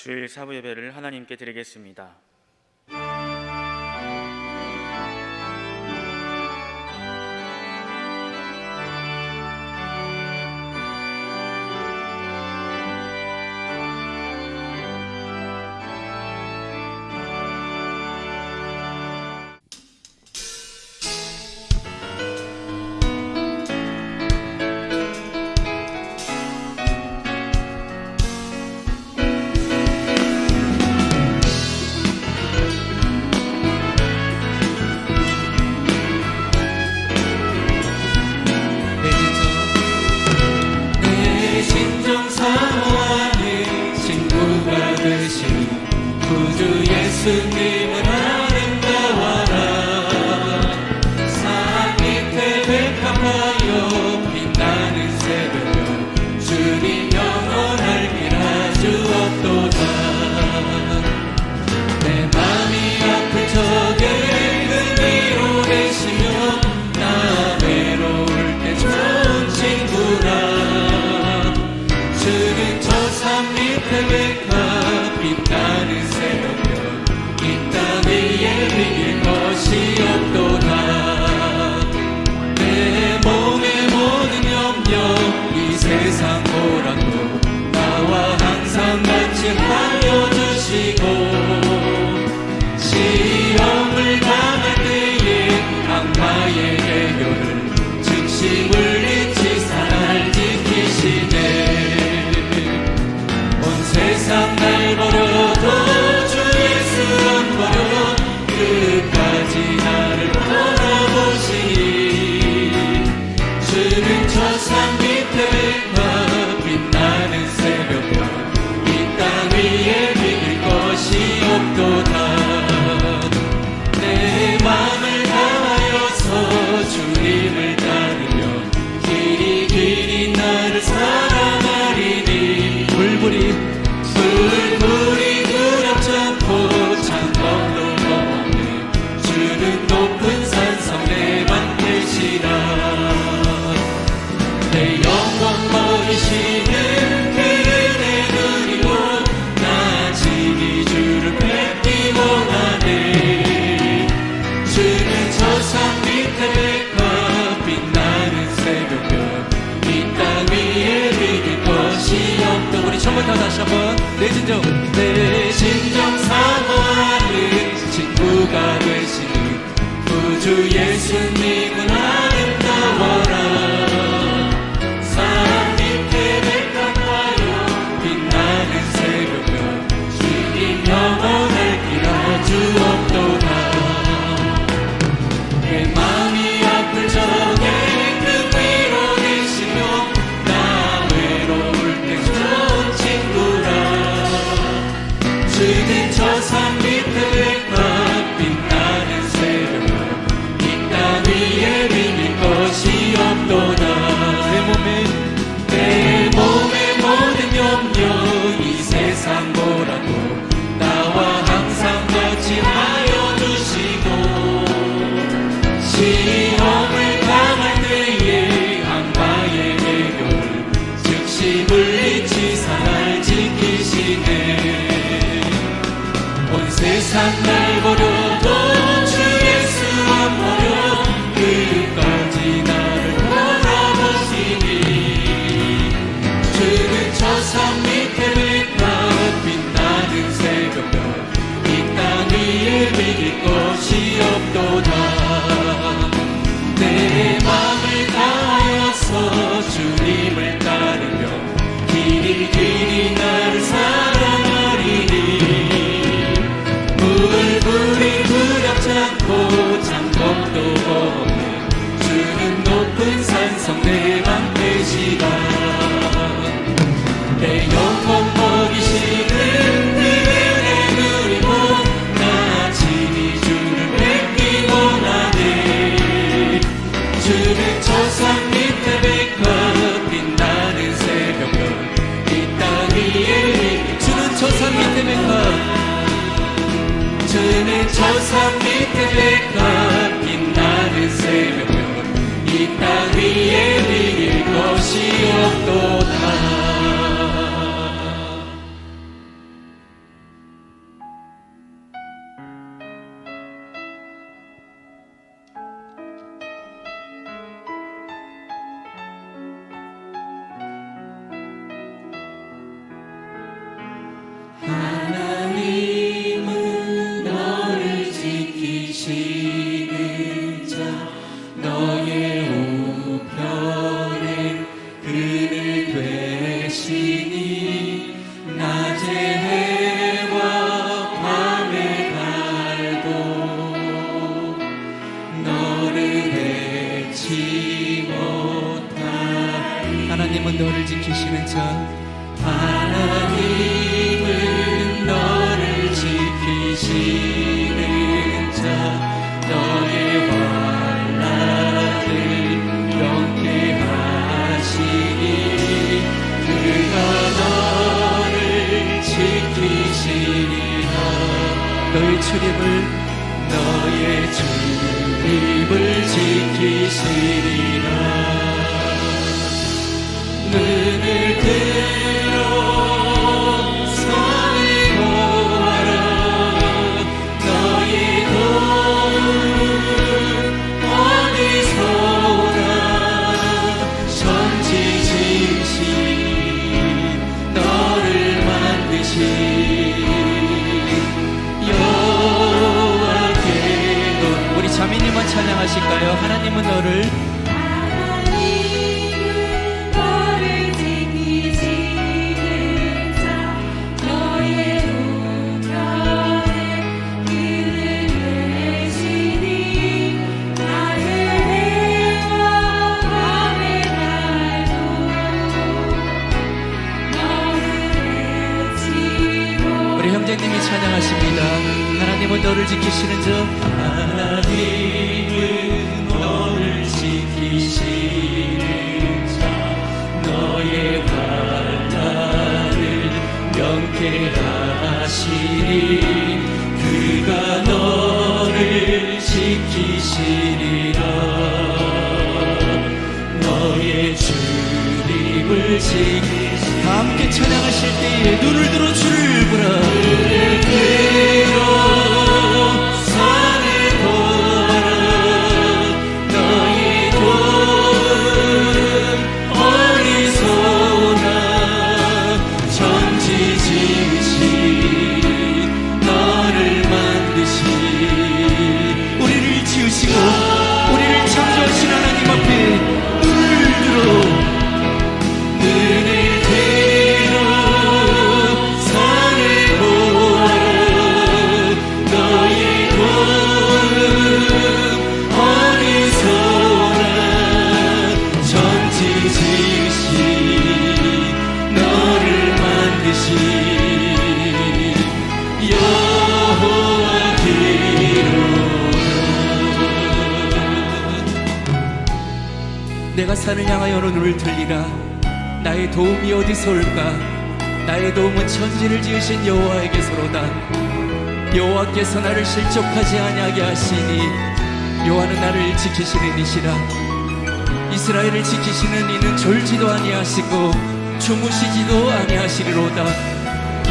주일 사부 예배를 하나님께 드리겠습니다. 예수님은 아름다워라. 산 밑에 백합하여 빛나는 새벽별 주님 영원할 길 아주 없도다. 내 맘이 아플 적에 그 위로 계시며 나 외로울 때 좋은 친구라. 주는 저 산 밑에 백합 빛나는 새벽별 이길 것이 없도다. 내 몸의 모든 염려 이 세상 보라도 나와 항상 같이 하여 주시고, 시험을 당할 때에 악마의 해결을 즉시 물리치사 날 지키시네. 온 세상 날 버려도 주 예수 안 버려 끝까지 나를 바라보시니. 주는 저 산 밑에 백합 빛나는 새벽별 이 땅 위에 비길 것이 없도다. 내 맘을 다하여서 주님을 따르며 길이 나를 사랑하리니. 불불이 두렵지 않고 창검도 높은 산성 내만 계시라. 내 영광 먹이시는 그 은혜 누리고 나 진히 주를 뵙기 원하네. 주는 저 산 밑에 백합 빛나는 새벽별 이 땅 위에 비길 것이 없다. 우리 처음부터 다시 한번 내 진정 사모하는 친구가 되시는 주 예수님은 아름다워라. 산 밑에 백합하여 빛나는 새벽별 주님 영원할 길 아주 없도다. 내 맘이 아플 적에 그 위로 계시며 나 외로울 때 좋은 친구라. 주님 저 산 밑에 백합 빛나는 새벽별 위에 비길 것이 없도다. 내 몸의 모든 염려 이 세상 보라도 나와 항상 같이 하여 주시고, 시험을 당할 때에 악마의 해결을 즉시 물리치사 날 지키시네. 온 세상 날 버려도 주 예수 안 버려 끝까지 나를 바라보시니. 주는 저 산 밑에 백합 빛나는 새벽별 이 땅 위에 비길 것이 없도다. 내 맘을 다하여서 주님을 따르며 길이 나를 사랑하리니. 불이 두렵지 않고 창검도 없네. 주는 높은 산성 내만 계시다. 내 영혼 먹이시는 그 은혜 누리고 나 진히 주를 뵙기 원하네. 주는 저 산 밑에 백합 빛나는 새벽별 이 땅 위에. 주는 저 산 밑에 백합 주는 저 산 밑에 백합 빛나는 새벽별 이 땅 위에 비길 것이 없도다. 지키시리라 너의 출입을 지키시리라 눈을 들어 산을 보아라 너의 도움 어디서나 천지짐신 너를 만드신 여호와께 우리 자매님만 찬양하실까요? 하나님은 너를 형제님이 찬양하십니다. 하나님은 너를 지키시는 자 하나님은 너를 지키시는 자 너의 환난을 명쾌하시리 그가 너를 지키시리라 너의 출입을 지키시리라 다 함께 찬양하실 때에 눈을 들어 주를 보라 눈을 들어 산을 보아라 너의 도움 어디서나 천지지으신 너를 만드신 우리를 지으시고 우리를 창조하신 하나님 앞에 눈을 들어 눈을 들어 산을 보아라 너의 도움 어디서나 천지지으신 너를 만드신 여호와께로다 내가 산을 향하여 눈을 들리라 나의 도움이 어디서 올까 나의 도움은 천지를 지으신 여호와에게서로다 여호와께서 나를 실족하지 아니하게 하시니 여호와는 나를 지키시는 이시라 이스라엘을 지키시는 이는 졸지도 아니하시고 주무시지도 아니하시리로다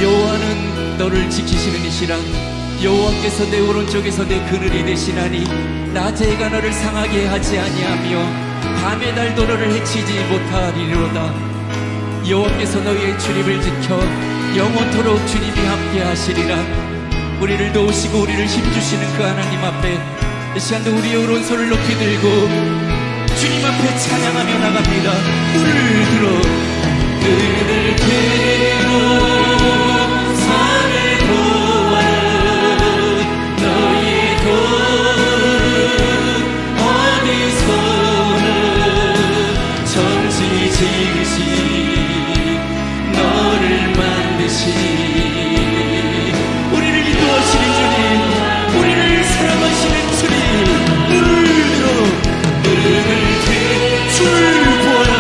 여호와는 너를 지키시는 이시라 여호와께서 내 오른쪽에서 내 그늘이 되시나니 낮에 해가 너를 상하게 하지 아니하며 밤의 달도 너를 해치지 못하리로다 여호와께서 너희의 출입을 지켜 영원토록 주님이 함께 하시리라 우리를 도우시고 우리를 힘주시는 그 하나님 앞에 이 시간도 우리의 오른손을 높이 들고 주님 앞에 찬양하며 나갑니다 눈을 들어 산을 보아라 너의 도움 어디서나 천지 지으신 너를 만드신 우리를 인도하시는 주님 우리를 사랑하시는 주님 눈을 들어 주를 보아라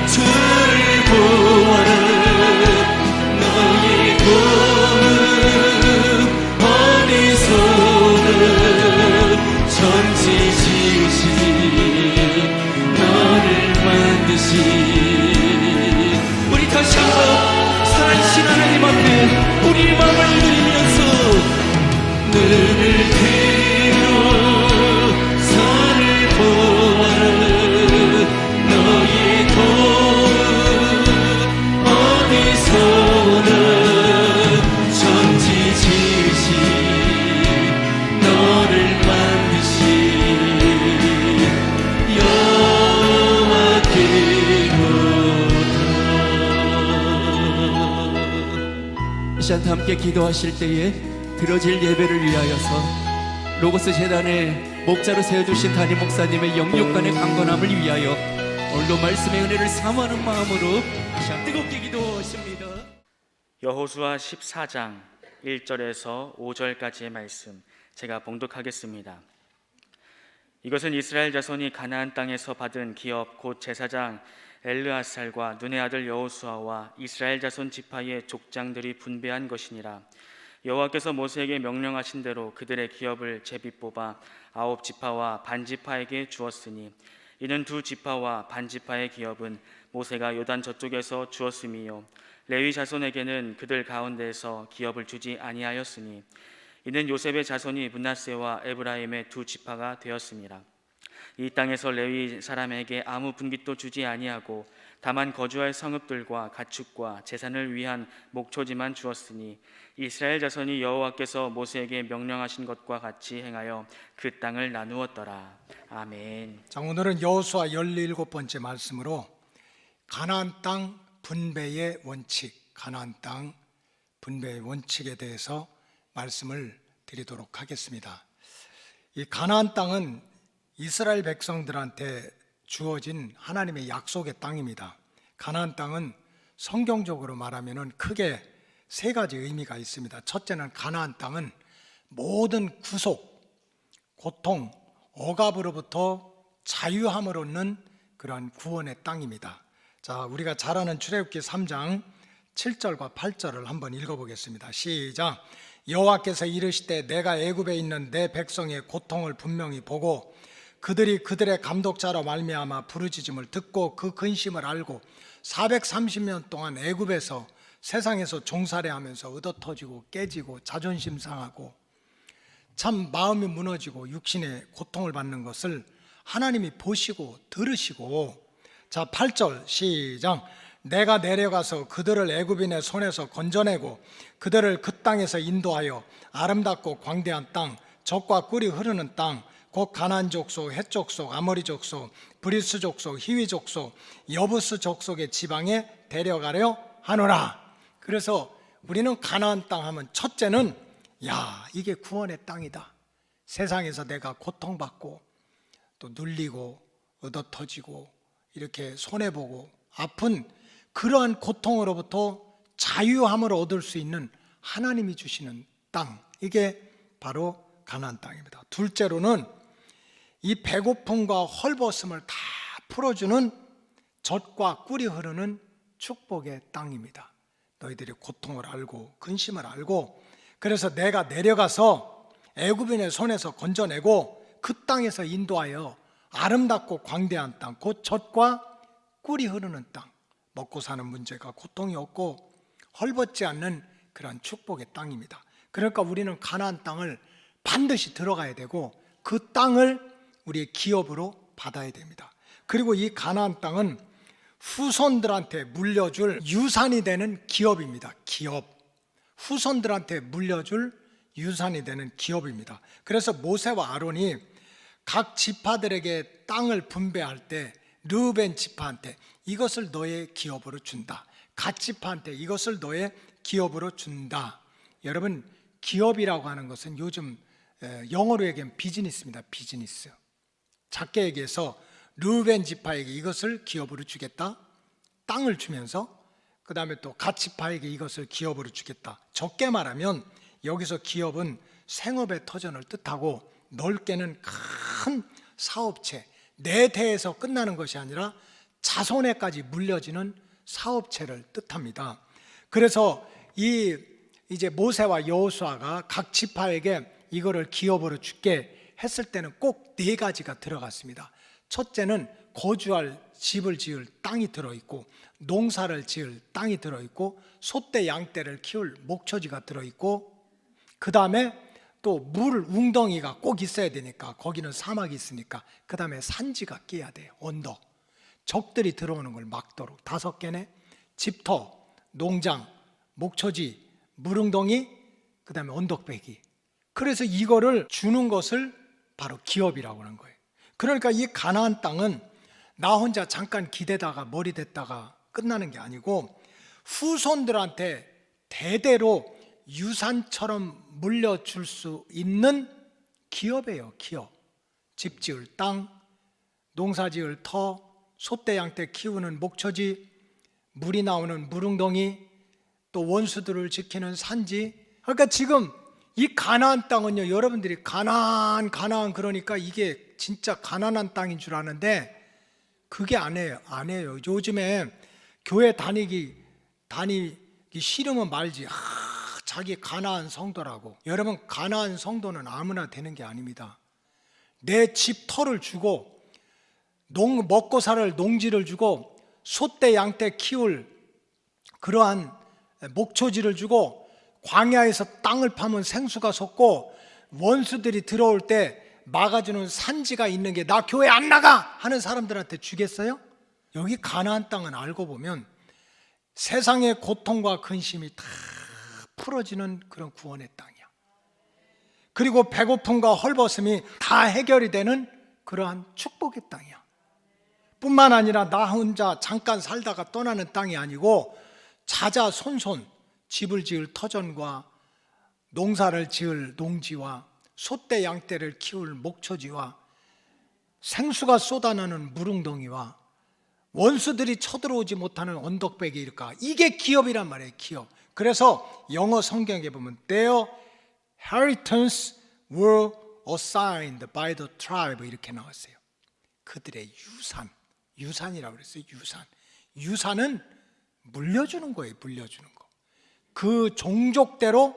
주를 보아라 너의 도움 어디서나 천지 지으신 너를 만드신 우리 다시 한번 살아계신 하나님 앞에 우리의 마음을 드리면서 눈을 들어 산을 보아라 너의 도움 어디서나 천지 지으신 너를 만드신 여호와께로다 이 시간 함께 기도하실 때에 드려질 예배를 위하여서 로고스 재단에 목자로 세워주신 담임 목사님의 영육간의 강건함을 위하여 오늘도 말씀의 은혜를 사모하는 마음으로 시간 뜨겁게 기도하십니다. 여호수아 14장 1절에서 5절까지의 말씀 제가 봉독하겠습니다. 이것은 이스라엘 자손이 가나안 땅에서 받은 기업 곧 제사장 엘르아살과 눈의 아들 여호수아와 이스라엘 자손 지파의 족장들이 분배한 것이니라. 여호와께서 모세에게 명령하신 대로 그들의 기업을 제비 뽑아 9지파와 반지파에게 주었으니 이는 2지파와 반지파의 기업은 모세가 요단 저쪽에서 주었음이요 레위 자손에게는 그들 가운데에서 기업을 주지 아니하였으니 이는 요셉의 자손이 므낫세와 에브라임의 2지파가 되었습니다. 이 땅에서 레위 사람에게 아무 분깃도 주지 아니하고 다만 거주할 성읍들과 가축과 재산을 위한 목초지만 주었으니 이스라엘 자손이 여호와께서 모세에게 명령하신 것과 같이 행하여 그 땅을 나누었더라. 아멘. 자, 오늘은 여호수아 17번째 말씀으로 가나안 땅 분배의 원칙, 가나안 땅 분배의 원칙에 대해서 말씀을 드리도록 하겠습니다. 이 가나안 땅은 이스라엘 백성들한테 주어진 하나님의 약속의 땅입니다. 가나안 땅은 성경적으로 말하면 크게 3가지 의미가 있습니다. 첫째는 가나안 땅은 모든 구속, 고통, 억압으로부터 자유함을 얻는 그러한 구원의 땅입니다. 자, 우리가 잘 아는 출애굽기 3장 7절과 8절을 한번 읽어보겠습니다. 시작. 여호와께서 이르시되 내가 애굽에 있는 내 백성의 고통을 분명히 보고 그들이 그들의 감독자로 말미암아 부르짖음을 듣고 그 근심을 알고 430년 동안 애굽에서 세상에서 종살이하면서 얻어터지고 깨지고 자존심 상하고 참 마음이 무너지고 육신의 고통을 받는 것을 하나님이 보시고 들으시고, 자 8절 시작. 내가 내려가서 그들을 애굽인의 손에서 건져내고 그들을 그 땅에서 인도하여 아름답고 광대한 땅, 젖과 꿀이 흐르는 땅, 곧 가나안 족속, 헷 족속, 아모리 족속, 브리스 족속, 히위 족속, 여부스 족속의 지방에 데려가려 하노라. 그래서 우리는 가나안 땅 하면 첫째는 야, 이게 구원의 땅이다. 세상에서 내가 고통받고 또 눌리고 얻어터지고 이렇게 손해보고 아픈 그러한 고통으로부터 자유함을 얻을 수 있는 하나님이 주시는 땅, 이게 바로 가나안 땅입니다. 둘째로는 이 배고픔과 헐벗음을 다 풀어주는 젖과 꿀이 흐르는 축복의 땅입니다. 너희들이 고통을 알고 근심을 알고 그래서 내가 내려가서 애굽인의 손에서 건져내고 그 땅에서 인도하여 아름답고 광대한 땅, 곧 젖과 꿀이 흐르는 땅, 먹고 사는 문제가 고통이 없고 헐벗지 않는 그런 축복의 땅입니다. 그러니까 우리는 가나안 땅을 반드시 들어가야 되고 그 땅을 우리의 기업으로 받아야 됩니다. 그리고 이 가나안 땅은 후손들한테 물려줄 유산이 되는 기업입니다. 기업. 후손들한테 물려줄 유산이 되는 기업입니다. 그래서 모세와 아론이 각 지파들에게 땅을 분배할 때 르우벤 지파한테 이것을 너의 기업으로 준다. 갓 지파한테 이것을 너의 기업으로 준다. 여러분, 기업이라고 하는 것은 요즘 영어로 얘기하면 비즈니스입니다. 비즈니스. 작게 얘기해서 르우벤 지파에게 이것을 기업으로 주겠다. 땅을 주면서 그 다음에 또 갓 지파에게 이것을 기업으로 주겠다. 적게 말하면 여기서 기업은 생업의 터전을 뜻하고 넓게는 큰 사업체, 내 대에서 끝나는 것이 아니라 자손에까지 물려지는 사업체를 뜻합니다. 그래서 이제 모세와 여호수아가 각 지파에게 이거를 기업으로 줄게 했을 때는 꼭 4가지가 들어갔습니다. 첫째는 거주할 집을 지을 땅이 들어있고 농사를 지을 땅이 들어있고 소떼 양떼를 키울 목초지가 들어있고 그 다음에 또 물 웅덩이가 꼭 있어야 되니까 거기는 사막이 있으니까 그 다음에 산지가 끼어야 돼요. 언덕, 적들이 들어오는 걸 막도록 5개네. 집터, 농장, 목초지, 물웅덩이, 그 다음에 언덕배기. 그래서 이거를 주는 것을 바로 기업이라고 하는 거예요. 그러니까 이 가나안 땅은 나 혼자 잠깐 기대다가 머리 댔다가 끝나는 게 아니고 후손들한테 대대로 유산처럼 물려줄 수 있는 기업이에요. 기업. 집 지을 땅, 농사 지을 터, 소떼 양떼 키우는 목초지, 물이 나오는 물웅덩이, 또 원수들을 지키는 산지. 그러니까 지금 이 가나안 땅은요, 여러분들이 가나안 그러니까 이게 진짜 가난한 땅인 줄 아는데 그게 안 해요. 요즘에 교회 다니기 싫으면 말지. 자기 가나안 성도라고. 여러분, 가나안 성도는 아무나 되는 게 아닙니다. 내 집 터를 주고 먹고 살 농지를 주고 소떼 양떼 키울 그러한 목초지를 주고 광야에서 땅을 파면 생수가 솟고 원수들이 들어올 때 막아주는 산지가 있는 게 나 교회 안 나가 하는 사람들한테 주겠어요? 여기 가나안 땅은 알고 보면 세상의 고통과 근심이 다 풀어지는 그런 구원의 땅이야. 그리고 배고픔과 헐벗음이 다 해결이 되는 그러한 축복의 땅이야. 뿐만 아니라 나 혼자 잠깐 살다가 떠나는 땅이 아니고 자자손손 집을 지을 터전과 농사를 지을 농지와 소떼 양떼를 키울 목초지와 생수가 쏟아나는 물웅덩이와 원수들이 쳐들어오지 못하는 언덕배기 일까, 이게 기업이란 말이에요. 기업. 그래서 영어 성경에 보면 Their inheritance were assigned by the tribe 이렇게 나왔어요. 그들의 유산이라고 그랬어요. 유산은 물려주는 거예요. 물려주는 거. 그 종족대로에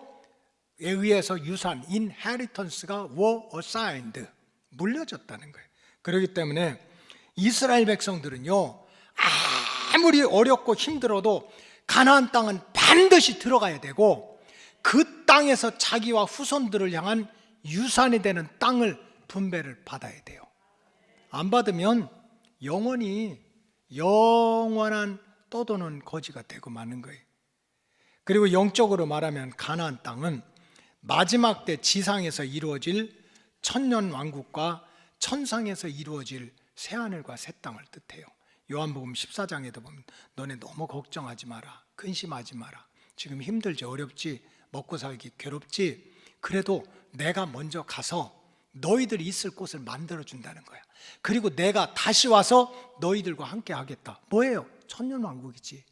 의해서 유산, inheritance가 were assigned, 물려졌다는 거예요. 그렇기 때문에 이스라엘 백성들은요, 아무리 어렵고 힘들어도 가나안 땅은 반드시 들어가야 되고 그 땅에서 자기와 후손들을 향한 유산이 되는 땅을 분배를 받아야 돼요. 안 받으면 영원한 떠도는 거지가 되고 마는 거예요. 그리고 영적으로 말하면 가나안 땅은 마지막 때 지상에서 이루어질 천년 왕국과 천상에서 이루어질 새하늘과 새 땅을 뜻해요. 요한복음 14장에도 보면 너네 너무 걱정하지 마라, 근심하지 마라, 지금 힘들지, 어렵지, 먹고 살기 괴롭지, 그래도 내가 먼저 가서 너희들이 있을 곳을 만들어 준다는 거야. 그리고 내가 다시 와서 너희들과 함께 하겠다. 뭐예요? 천년 왕국이지.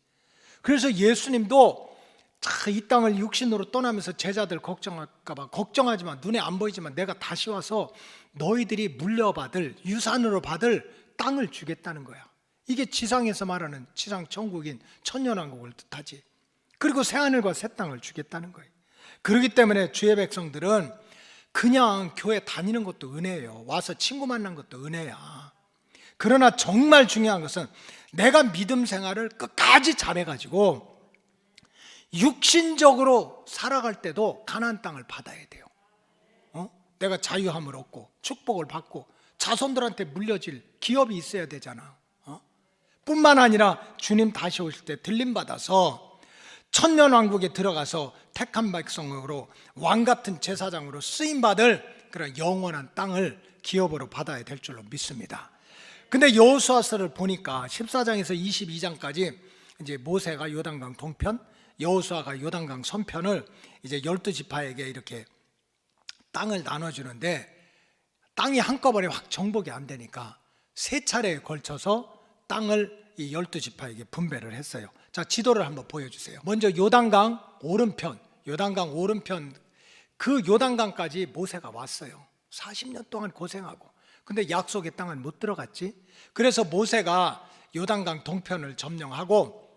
그래서 예수님도 이 땅을 육신으로 떠나면서 제자들 걱정할까 봐 걱정하지만, 눈에 안 보이지만 내가 다시 와서 너희들이 물려받을, 유산으로 받을 땅을 주겠다는 거야. 이게 지상에서 말하는 지상 천국인 천년왕국을 뜻하지. 그리고 새하늘과 새 땅을 주겠다는 거예요. 그렇기 때문에 주의 백성들은 그냥 교회 다니는 것도 은혜예요. 와서 친구 만난 것도 은혜야. 그러나 정말 중요한 것은 내가 믿음 생활을 끝까지 잘해가지고 육신적으로 살아갈 때도 가나안 땅을 받아야 돼요. 내가 자유함을 얻고 축복을 받고 자손들한테 물려질 기업이 있어야 되잖아. 뿐만 아니라 주님 다시 오실 때 들림받아서 천년왕국에 들어가서 택한 백성으로 왕같은 제사장으로 쓰임받을 그런 영원한 땅을 기업으로 받아야 될 줄로 믿습니다. 근데 여호수아서를 보니까 14장에서 22장까지 이제 모세가 요단강 동편, 여호수아가 요단강 서편을 이제 12지파에게 이렇게 땅을 나눠주는데, 땅이 한꺼번에 확 정복이 안 되니까 세 차례에 걸쳐서 땅을 이 12지파에게 분배를 했어요. 자, 지도를 한번 보여주세요. 먼저 요단강 오른편, 그 요단강까지 모세가 왔어요. 40년 동안 고생하고. 근데 약속의 땅은 못 들어갔지. 그래서 모세가 요단강 동편을 점령하고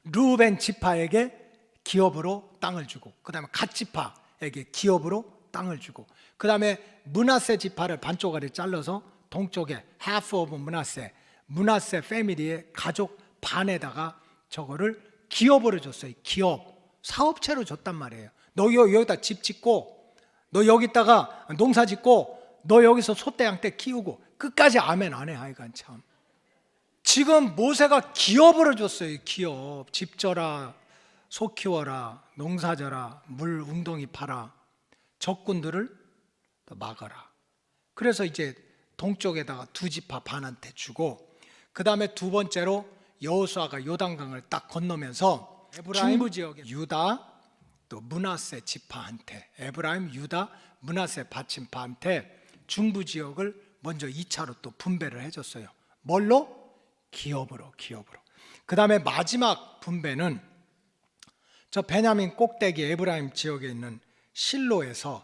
르우벤 지파에게 기업으로 땅을 주고, 그 다음에 갓 지파에게 기업으로 땅을 주고, 그 다음에 므낫세 지파를 반쪽짜리 잘라서 동쪽에 half of 므낫세 패밀리의 가족 반에다가 저거를 기업으로 줬어요. 기업, 사업체로 줬단 말이에요. 너 여기다 집 짓고, 너 여기다가 농사 짓고, 너 여기서 소떼 양떼 키우고. 끝까지 아멘 안 해. 하여간 참. 지금 모세가 기업으로 줬어요. 기업. 집 져라, 소 키워라, 농사 져라, 물 웅덩이 파라, 적군들을 막아라. 그래서 이제 동쪽에다가 두 지파 반한테 주고, 그 다음에 두 번째로 여호수아가 요단강을 딱 건너면서 에브라임 중부 지역의 유다 또 므낫세 지파한테, 에브라임, 유다, 므낫세 받침파한테 중부 지역을 먼저 2차로 또 분배를 해줬어요. 뭘로? 기업으로. 그 다음에 마지막 분배는 저 베냐민 꼭대기 에브라임 지역에 있는 실로에서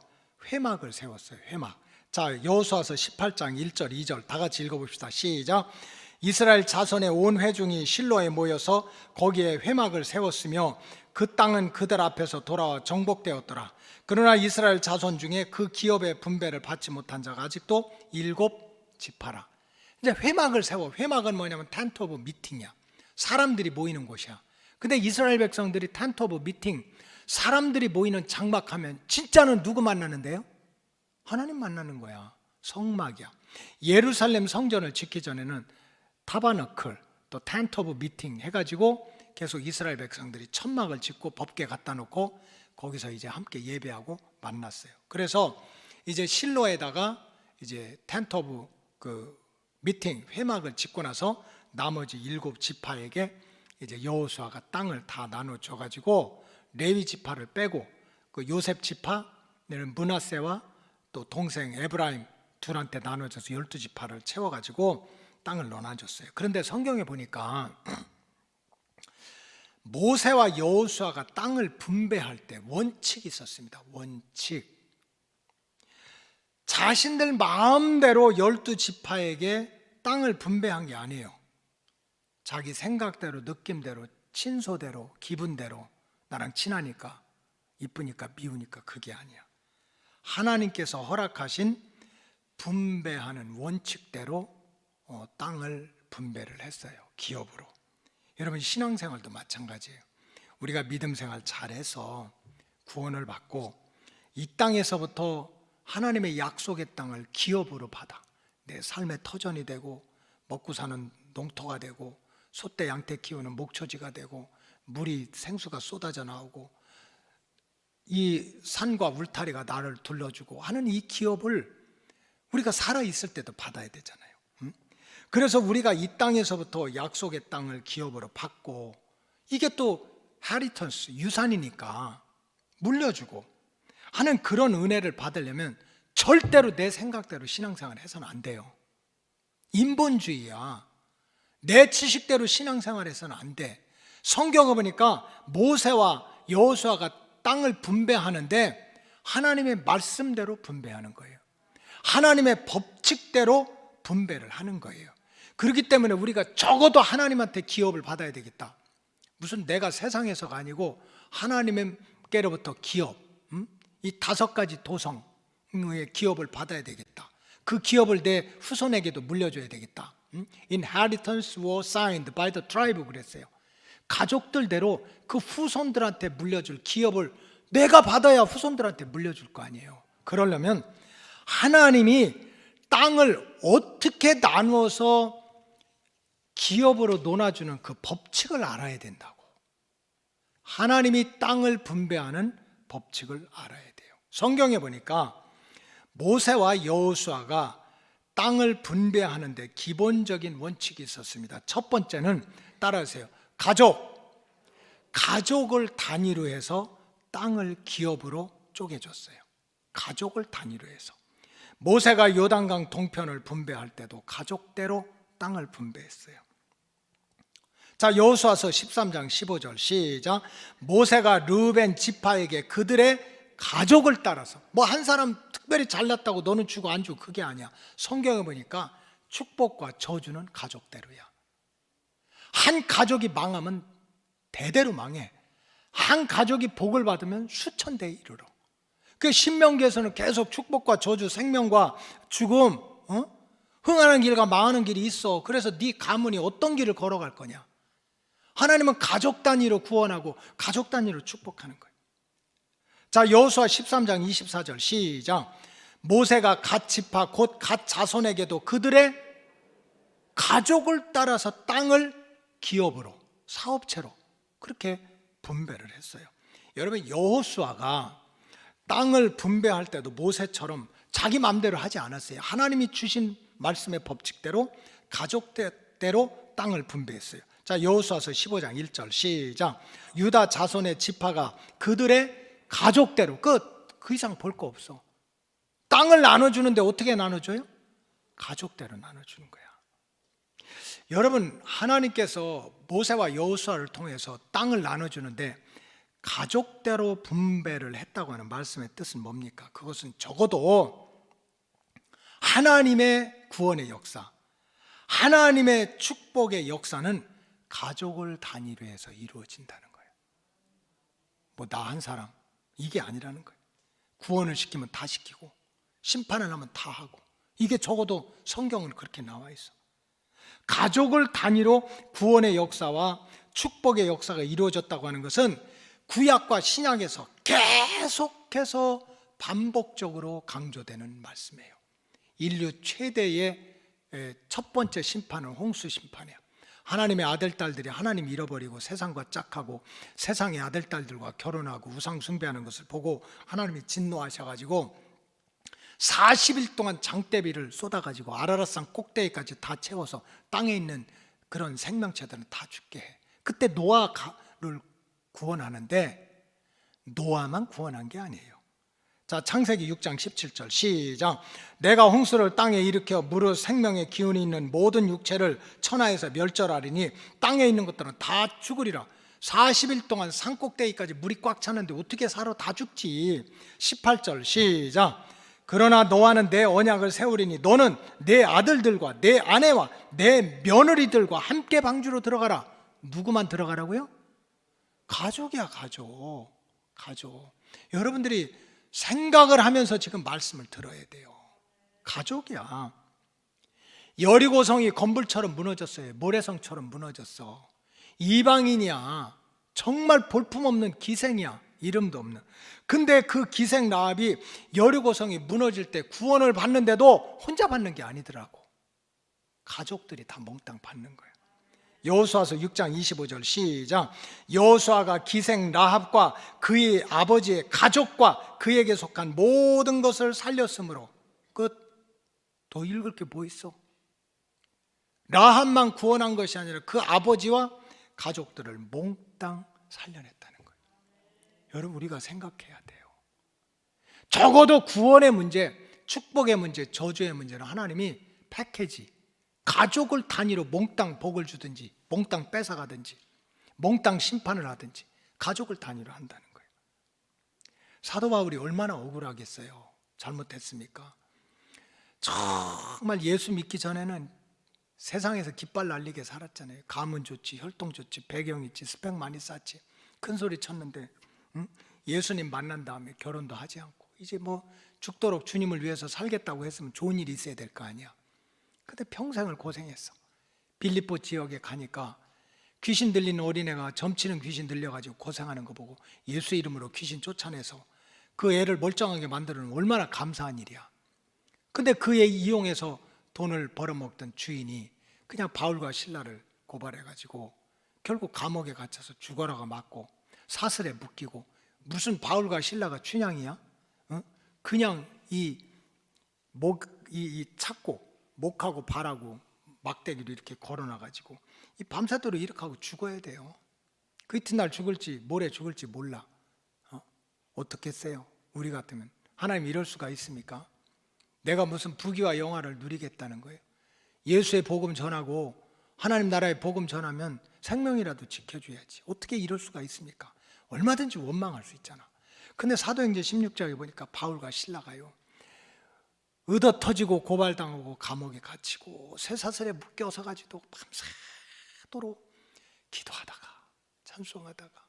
회막을 세웠어요. 회막. 자, 여호수아서 18장 1절 2절 다 같이 읽어봅시다. 시작. 이스라엘 자손의 온 회중이 실로에 모여서 거기에 회막을 세웠으며 그 땅은 그들 앞에서 돌아와 정복되었더라. 그러나 이스라엘 자손 중에 그 기업의 분배를 받지 못한 자가 아직도 7지파라. 이제 회막을 세워. 회막은 뭐냐면 텐트 오브 미팅이야. 사람들이 모이는 곳이야. 근데 이스라엘 백성들이 텐트 오브 미팅, 사람들이 모이는 장막하면 진짜는 누구 만나는데요? 하나님 만나는 거야. 성막이야. 예루살렘 성전을 짓기 전에는 타버너클, 또 텐트 오브 미팅 해가지고 계속 이스라엘 백성들이 천막을 짓고 법궤 갖다 놓고 거기서 이제 함께 예배하고 만났어요. 그래서 이제 실로에다가 이제 텐트 오브 그 미팅 회막을 짓고 나서 나머지 7지파에게 이제 여호수아가 땅을 다 나눠줘 가지고 레위 지파를 빼고 그 요셉 지파는 므낫세와 또 동생 에브라임 둘한테 나눠져서 12지파를 채워 가지고 땅을 나눠줬어요. 그런데 성경에 보니까 모세와 여호수아가 땅을 분배할 때 원칙이 있었습니다. 원칙. 자신들 마음대로 12지파에게 땅을 분배한 게 아니에요. 자기 생각대로, 느낌대로, 친소대로, 기분대로, 나랑 친하니까, 이쁘니까, 미우니까, 그게 아니야. 하나님께서 허락하신 분배하는 원칙대로 땅을 분배를 했어요. 기업으로. 여러분, 신앙생활도 마찬가지예요. 우리가 믿음생활 잘해서 구원을 받고 이 땅에서부터 하나님의 약속의 땅을 기업으로 받아 내 삶의 터전이 되고 먹고 사는 농토가 되고 소떼 양떼 키우는 목초지가 되고 물이 생수가 쏟아져 나오고 이 산과 울타리가 나를 둘러주고 하는 이 기업을 우리가 살아있을 때도 받아야 되잖아요. 그래서 우리가 이 땅에서부터 약속의 땅을 기업으로 받고 이게 또 헤리턴스, 유산이니까 물려주고 하는 그런 은혜를 받으려면 절대로 내 생각대로 신앙생활을 해서는 안 돼요. 인본주의야. 내 지식대로 신앙생활을 해서는 안 돼. 성경을 보니까 모세와 여호수아가 땅을 분배하는데 하나님의 말씀대로 분배하는 거예요. 하나님의 법칙대로 분배를 하는 거예요. 그렇기 때문에 우리가 적어도 하나님한테 기업을 받아야 되겠다. 무슨 내가 세상에서가 아니고 하나님께로부터 기업, 이 5가지 도성의 기업을 받아야 되겠다. 그 기업을 내 후손에게도 물려줘야 되겠다. Inheritance was signed by the tribe 그랬어요. 가족들대로 그 후손들한테 물려줄 기업을 내가 받아야 후손들한테 물려줄 거 아니에요. 그러려면 하나님이 땅을 어떻게 나누어서 기업으로 논아주는 그 법칙을 알아야 된다고. 하나님이 땅을 분배하는 법칙을 알아야 돼요. 성경에 보니까 모세와 여호수아가 땅을 분배하는데 기본적인 원칙이 있었습니다. 첫 번째는 따라하세요. 가족을 단위로 해서 땅을 기업으로 쪼개줬어요. 가족을 단위로 해서. 모세가 요단강 동편을 분배할 때도 가족대로 땅을 분배했어요. 자, 여호수아서 13장 15절 시작. 모세가 르우벤 지파에게 그들의 가족을 따라서 뭐 한 사람 특별히 잘났다고 너는 주고 안 주고 그게 아니야. 성경에 보니까 축복과 저주는 가족대로야. 한 가족이 망하면 대대로 망해. 한 가족이 복을 받으면 수천 대에 이르러. 그 신명기에서는 계속 축복과 저주, 생명과 죽음, 흥하는 길과 망하는 길이 있어. 그래서 네 가문이 어떤 길을 걸어갈 거냐. 하나님은 가족 단위로 구원하고 가족 단위로 축복하는 거예요. 자, 여호수아 13장 24절 시작. 모세가 갓 지파 곧 갓 자손에게도 그들의 가족을 따라서 땅을 기업으로, 사업체로 그렇게 분배를 했어요. 여러분, 여호수아가 땅을 분배할 때도 모세처럼 자기 마음대로 하지 않았어요. 하나님이 주신 말씀의 법칙대로 가족대로 땅을 분배했어요. 자, 여호수아서 15장 1절 시작. 유다 자손의 지파가 그들의 가족대로 끝. 그 이상 볼 거 없어. 땅을 나눠주는데 어떻게 나눠줘요? 가족대로 나눠주는 거야. 여러분, 하나님께서 모세와 여호수아를 통해서 땅을 나눠주는데 가족대로 분배를 했다고 하는 말씀의 뜻은 뭡니까? 그것은 적어도 하나님의 구원의 역사, 하나님의 축복의 역사는 가족을 단위로 해서 이루어진다는 거예요. 뭐 나 한 사람 이게 아니라는 거예요. 구원을 시키면 다 시키고 심판을 하면 다 하고, 이게 적어도 성경은 그렇게 나와 있어. 가족을 단위로 구원의 역사와 축복의 역사가 이루어졌다고 하는 것은 구약과 신약에서 계속해서 반복적으로 강조되는 말씀이에요. 인류 최대의 첫 번째 심판은 홍수 심판이에요. 하나님의 아들, 딸들이 하나님 잃어버리고 세상과 짝하고 세상의 아들, 딸들과 결혼하고 우상 숭배하는 것을 보고 하나님이 진노하셔가지고 40일 동안 장대비를 쏟아가지고 아라랏산 꼭대기까지 다 채워서 땅에 있는 그런 생명체들은 다 죽게 해. 그때 노아를 구원하는데 노아만 구원한 게 아니에요. 자, 창세기 6장 17절 시작. 내가 홍수를 땅에 일으켜 무릇 생명의 기운이 있는 모든 육체를 천하에서 멸절하리니 땅에 있는 것들은 다 죽으리라. 40일 동안 산꼭대기까지 물이 꽉 찼는데 어떻게 살아? 다 죽지. 18절 시작. 그러나 노아는 내 언약을 세우리니 너는 내 아들들과 내 아내와 내 며느리들과 함께 방주로 들어가라. 누구만 들어가라고요? 가족이야, 가족. 여러분들이 생각을 하면서 지금 말씀을 들어야 돼요. 가족이야. 여리고성이 건물처럼 무너졌어요. 모래성처럼 무너졌어. 이방인이야. 정말 볼품없는 기생이야. 이름도 없는. 근데 그 기생 라합이 여리고성이 무너질 때 구원을 받는데도 혼자 받는 게 아니더라고. 가족들이 다 몽땅 받는 거야. 여호수아서 6장 25절 시작. 여호수아가 기생 라합과 그의 아버지의 가족과 그에게 속한 모든 것을 살렸으므로. 끝. 더 읽을 게 뭐 있어? 라합만 구원한 것이 아니라 그 아버지와 가족들을 몽땅 살려냈다는 거예요. 여러분, 우리가 생각해야 돼요. 적어도 구원의 문제, 축복의 문제, 저주의 문제는 하나님이 패키지, 가족을 단위로 몽땅 복을 주든지 몽땅 뺏어가든지 몽땅 심판을 하든지 가족을 단위로 한다는 거예요. 사도 바울이 얼마나 억울하겠어요. 잘못했습니까? 정말 예수 믿기 전에는 세상에서 깃발 날리게 살았잖아요. 가문 좋지, 혈통 좋지, 배경 있지, 스펙 많이 쌓지, 큰 소리 쳤는데 예수님 만난 다음에 결혼도 하지 않고 이제 뭐 죽도록 주님을 위해서 살겠다고 했으면 좋은 일이 있어야 될 거 아니야. 근데 평생을 고생했어. 빌립보 지역에 가니까 귀신 들리는 어린애가 점치는 귀신 들려가지고 고생하는 거 보고 예수 이름으로 귀신 쫓아내서 그 애를 멀쩡하게 만드는 얼마나 감사한 일이야. 근데 그 애 이용해서 돈을 벌어먹던 주인이 그냥 바울과 실라를 고발해가지고 결국 감옥에 갇혀서 죽어라가 맞고 사슬에 묶이고, 무슨 바울과 실라가 춘향이야? 그냥 이 찾고 목하고 발하고 막대기로 이렇게 걸어놔가지고 이 밤새도록 이렇게 하고 죽어야 돼요. 그 이튿날 죽을지 모레 죽을지 몰라. 어떻게 했어요? 우리 같으면. 하나님 이럴 수가 있습니까? 내가 무슨 부귀와 영화를 누리겠다는 거예요? 예수의 복음 전하고 하나님 나라의 복음 전하면 생명이라도 지켜줘야지. 어떻게 이럴 수가 있습니까? 얼마든지 원망할 수 있잖아. 근데 사도행전 16장에 보니까 바울과 실라가요, 얻어 터지고 고발당하고 감옥에 갇히고 쇠사슬에 묶여서 가지고 밤새도록 기도하다가 찬송하다가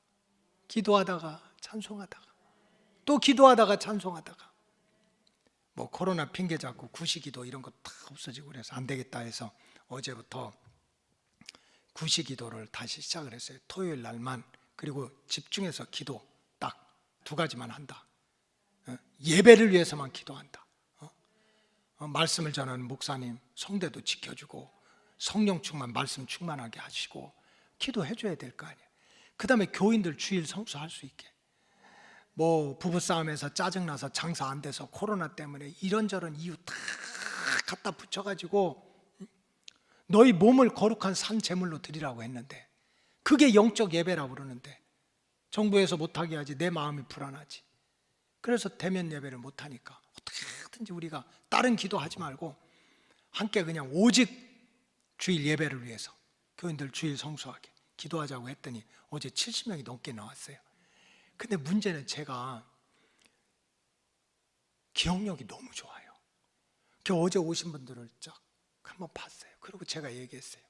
기도하다가 찬송하다가 또 기도하다가 찬송하다가, 뭐 코로나 핑계 잡고 구시기도 이런 거 다 없어지고 그래서 안 되겠다 해서 어제부터 구시기도를 다시 시작을 했어요. 토요일 날만. 그리고 집중해서 기도 딱 두 가지만 한다. 예배를 위해서만 기도한다. 말씀을 전하는 목사님, 성대도 지켜주고 성령 충만, 말씀 충만하게 하시고 기도해 줘야 될 거 아니에요. 그 다음에 교인들 주일 성수할 수 있게. 뭐 부부싸움에서 짜증나서 장사 안 돼서 코로나 때문에 이런저런 이유 다 갖다 붙여가지고 너희 몸을 거룩한 산 제물로 드리라고 했는데 그게 영적 예배라고 그러는데 정부에서 못하게 하지 내 마음이 불안하지. 그래서 대면 예배를 못하니까 어떻게든지 우리가 다른 기도하지 말고 함께 그냥 오직 주일 예배를 위해서 교인들 주일 성수하게 기도하자고 했더니 어제 70명이 넘게 나왔어요. 근데 문제는 제가 기억력이 너무 좋아요. 어제 오신 분들을 쫙 한번 봤어요. 그리고 제가 얘기했어요.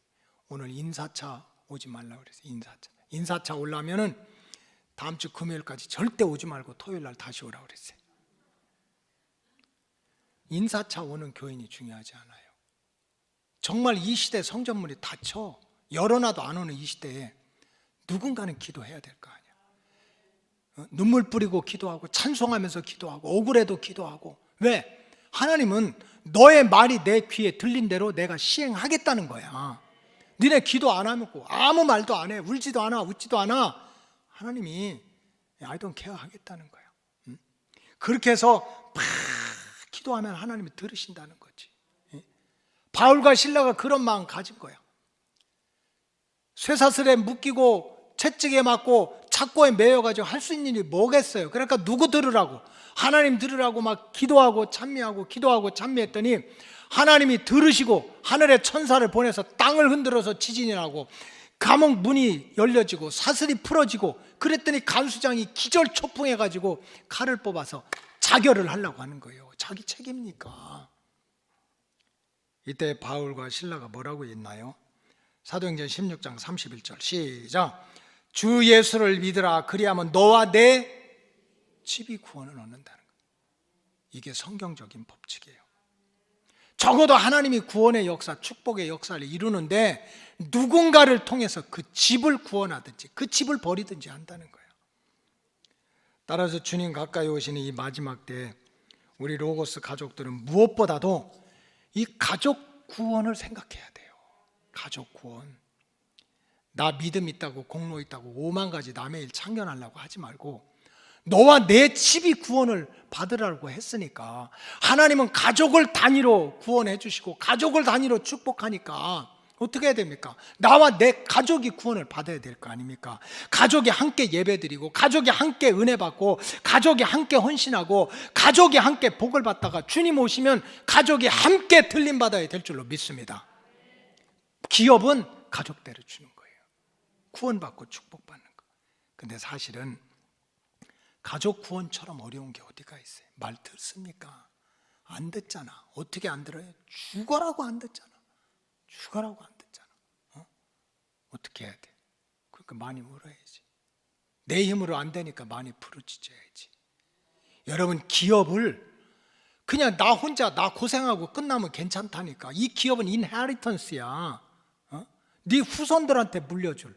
오늘 인사차 오지 말라고 그랬어요. 인사차 오려면은 다음 주 금요일까지 절대 오지 말고 토요일 날 다시 오라고 그랬어요. 인사차 오는 교인이 중요하지 않아요. 정말 이 시대 성전문이 닫혀 열어놔도 안 오는 이 시대에 누군가는 기도해야 될 거 아니야. 눈물 뿌리고 기도하고 찬송하면서 기도하고 억울해도 기도하고. 왜? 하나님은 너의 말이 내 귀에 들린 대로 내가 시행하겠다는 거야. 니네 기도 안 하고 아무 말도 안 해, 울지도 않아, 웃지도 않아, 하나님이 I don't care 하겠다는 거야. 그렇게 해서 막 기도하면 하나님이 들으신다는 거지. 바울과 실라가 그런 마음 가진 거야. 쇠사슬에 묶이고 채찍에 맞고 착고에 매여가지고 할 수 있는 일이 뭐겠어요. 그러니까 누구 들으라고? 하나님 들으라고 막 기도하고 찬미하고 기도하고 찬미했더니 하나님이 들으시고 하늘의 천사를 보내서 땅을 흔들어서 지진이 나고 감옥 문이 열려지고 사슬이 풀어지고, 그랬더니 간수장이 기절초풍해가지고 칼을 뽑아서 자결을 하려고 하는 거예요. 자기 책임이니까. 이때 바울과 실라가 뭐라고 했나요? 사도행전 16장 31절 시작. 주 예수를 믿으라, 그리하면 너와 내 집이 구원을 얻는다는 거예요. 이게 성경적인 법칙이에요. 적어도 하나님이 구원의 역사, 축복의 역사를 이루는데 누군가를 통해서 그 집을 구원하든지 그 집을 버리든지 한다는 거예요. 따라서 주님 가까이 오시는 이 마지막 때에 우리 로고스 가족들은 무엇보다도 이 가족 구원을 생각해야 돼요. 가족 구원. 나 믿음 있다고 공로 있다고 5만 가지 남의 일 참견하려고 하지 말고 너와 내 집이 구원을 받으라고 했으니까, 하나님은 가족을 단위로 구원해 주시고 가족을 단위로 축복하니까 어떻게 해야 됩니까? 나와 내 가족이 구원을 받아야 될 거 아닙니까? 가족이 함께 예배드리고 가족이 함께 은혜 받고 가족이 함께 헌신하고 가족이 함께 복을 받다가 주님 오시면 가족이 함께 들림 받아야 될 줄로 믿습니다. 기업은 가족대로 주는 거예요. 구원받고 축복받는 거. 근데 사실은 가족 구원처럼 어려운 게 어디가 있어요? 말 듣습니까? 안 듣잖아. 어떻게 안 들어요? 죽어라고 안 듣잖아. 죽어라고 안 듣잖아. 어떻게 해야 돼? 그러니까 많이 울어야지. 내 힘으로 안 되니까 많이 부르짖어야지. 여러분, 기업을 그냥 나 혼자 나 고생하고 끝나면 괜찮다니까. 이 기업은 인헤리턴스야. 네 후손들한테 물려줄.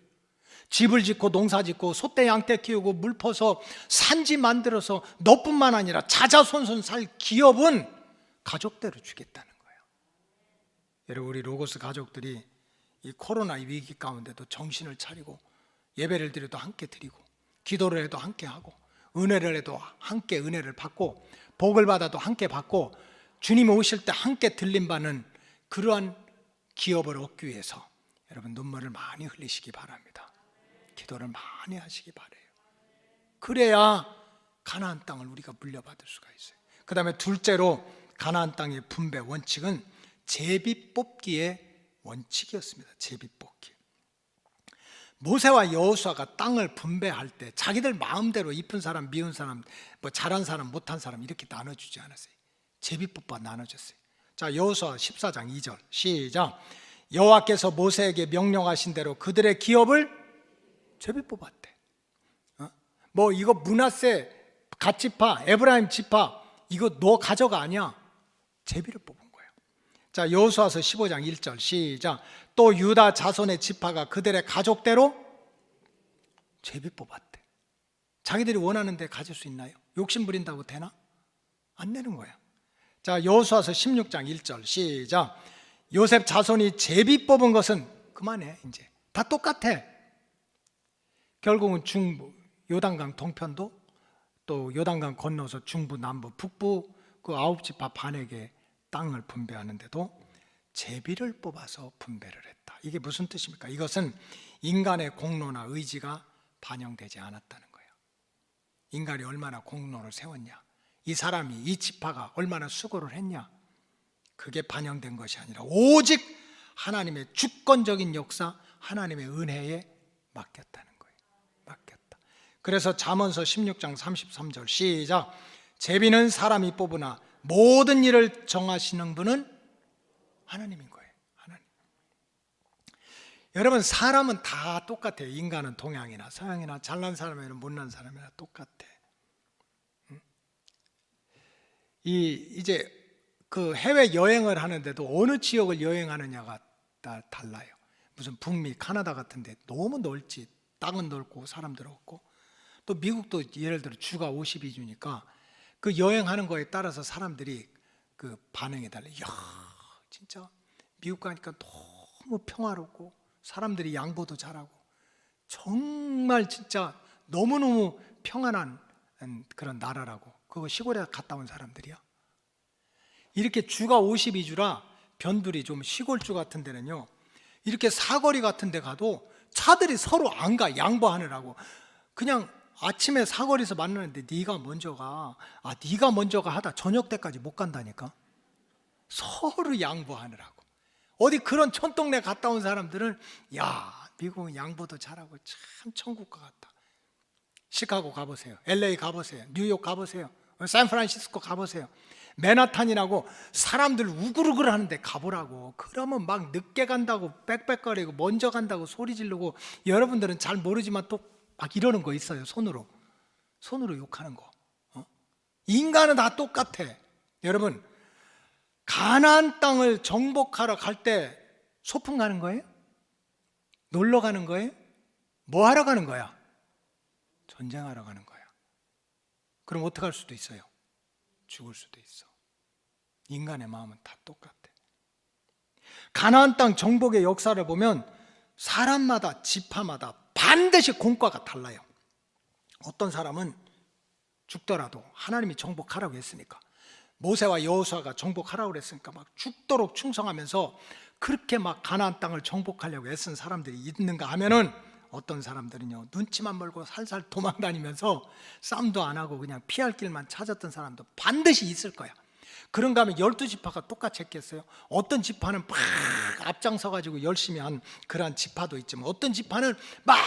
집을 짓고 농사 짓고 소떼 양떼 키우고 물 퍼서 산지 만들어서 너뿐만 아니라 자자손손 살 기업은 가족대로 주겠다는 거예요. 여러분, 우리 로고스 가족들이 이 코로나 위기 가운데도 정신을 차리고 예배를 드려도 함께 드리고 기도를 해도 함께 하고 은혜를 해도 함께 은혜를 받고 복을 받아도 함께 받고 주님이 오실 때 함께 들림받는 그러한 기업을 얻기 위해서 여러분 눈물을 많이 흘리시기 바랍니다. 기도를 많이 하시기 바라요. 그래야 가나안 땅을 우리가 물려받을 수가 있어요. 그 다음에 둘째로 가나안 땅의 분배 원칙은 제비 뽑기의 원칙이었습니다. 제비 뽑기. 모세와 여호수아가 땅을 분배할 때 자기들 마음대로 이쁜 사람, 미운 사람, 뭐 잘한 사람, 못한 사람 이렇게 나눠주지 않았어요. 제비 뽑아 나눠줬어요. 자, 여호수아 14장 2절 시작. 여호와께서 모세에게 명령하신 대로 그들의 기업을 제비 뽑았대. 뭐 이거 므낫세 갓지파, 에브라임 지파 이거 너 가져가 아니야. 제비를 뽑은 거예요. 자, 여호수아서 15장 1절 시작. 또 유다 자손의 지파가 그들의 가족대로 제비 뽑았대. 자기들이 원하는 데 가질 수 있나요? 욕심 부린다고 되나? 안 되는 거야. 자, 여호수아서 16장 1절 시작. 요셉 자손이 제비 뽑은 것은 그만해. 이제 다 똑같아. 결국은 중부 요단강 동편도 또 요단강 건너서 중부 남부 북부 그 9지파 반에게 땅을 분배하는데도 제비를 뽑아서 분배를 했다. 이게 무슨 뜻입니까? 이것은 인간의 공로나 의지가 반영되지 않았다는 거예요. 인간이 얼마나 공로를 세웠냐, 이 사람이 이 지파가 얼마나 수고를 했냐, 그게 반영된 것이 아니라 오직 하나님의 주권적인 역사, 하나님의 은혜에 맡겼다는 거예요. 맡겼다. 그래서 잠언서 16장 33절 시작. 제비는 사람이 뽑으나 모든 일을 정하시는 분은 하나님인 거예요. 여러분, 사람은 다 똑같아요. 인간은 동양이나 서양이나 잘난 사람이나 못난 사람이나 똑같아. 이제 그 해외 여행을 하는데도 어느 지역을 여행하느냐가 달라요. 무슨 북미, 카나다 같은데 너무 넓지. 땅은 넓고 사람들 없고, 또 미국도 예를 들어 주가 52주니까 그 여행하는 거에 따라서 사람들이 그 반응이 달라요. 이야, 진짜 미국 가니까 너무 평화롭고 사람들이 양보도 잘하고 정말 진짜 너무너무 평안한 그런 나라라고. 그거 시골에 갔다 온 사람들이야. 이렇게 주가 52주라 변두리 좀 시골주 같은 데는요, 이렇게 사거리 같은 데 가도 차들이 서로 안 가. 양보하느라고. 그냥 아침에 사거리에서 만나는데 네가 먼저 가. 네가 먼저 가 하다 저녁 때까지 못 간다니까. 서로 양보하느라고. 어디 그런 촌동네 갔다 온 사람들은 야, 미국은 양보도 잘하고 참 천국과 같다. 시카고 가보세요. LA 가보세요. 뉴욕 가보세요. 샌프란시스코 가보세요. 맨하탄이라고 사람들 우글우글 하는데 가보라고. 그러면 막 늦게 간다고 빽빽거리고 먼저 간다고 소리 지르고, 여러분들은 잘 모르지만 또 막 이러는 거 있어요. 손으로 욕하는 거. 인간은 다 똑같아. 여러분, 가나안 땅을 정복하러 갈 때 소풍 가는 거예요? 놀러 가는 거예요? 뭐 하러 가는 거야? 전쟁하러 가는 거야. 그럼 어떻게 할 수도 있어요? 죽을 수도 있어. 인간의 마음은 다 똑같아. 가나안 땅 정복의 역사를 보면 사람마다 지파마다 반드시 공과가 달라요. 어떤 사람은 죽더라도 하나님이 정복하라고 했으니까, 모세와 여호수아가 정복하라고 했으니까 막 죽도록 충성하면서 그렇게 막 가나안 땅을 정복하려고 애쓴 사람들이 있는가 하면은, 어떤 사람들은요, 눈치만 멀고 살살 도망다니면서 싸움도 안 하고 그냥 피할 길만 찾았던 사람도 반드시 있을 거야. 그런가 하면 12지파가 똑같이 했겠어요? 어떤 지파는 막 앞장서가지고 열심히 한 그러한 지파도 있지만, 어떤 지파는 막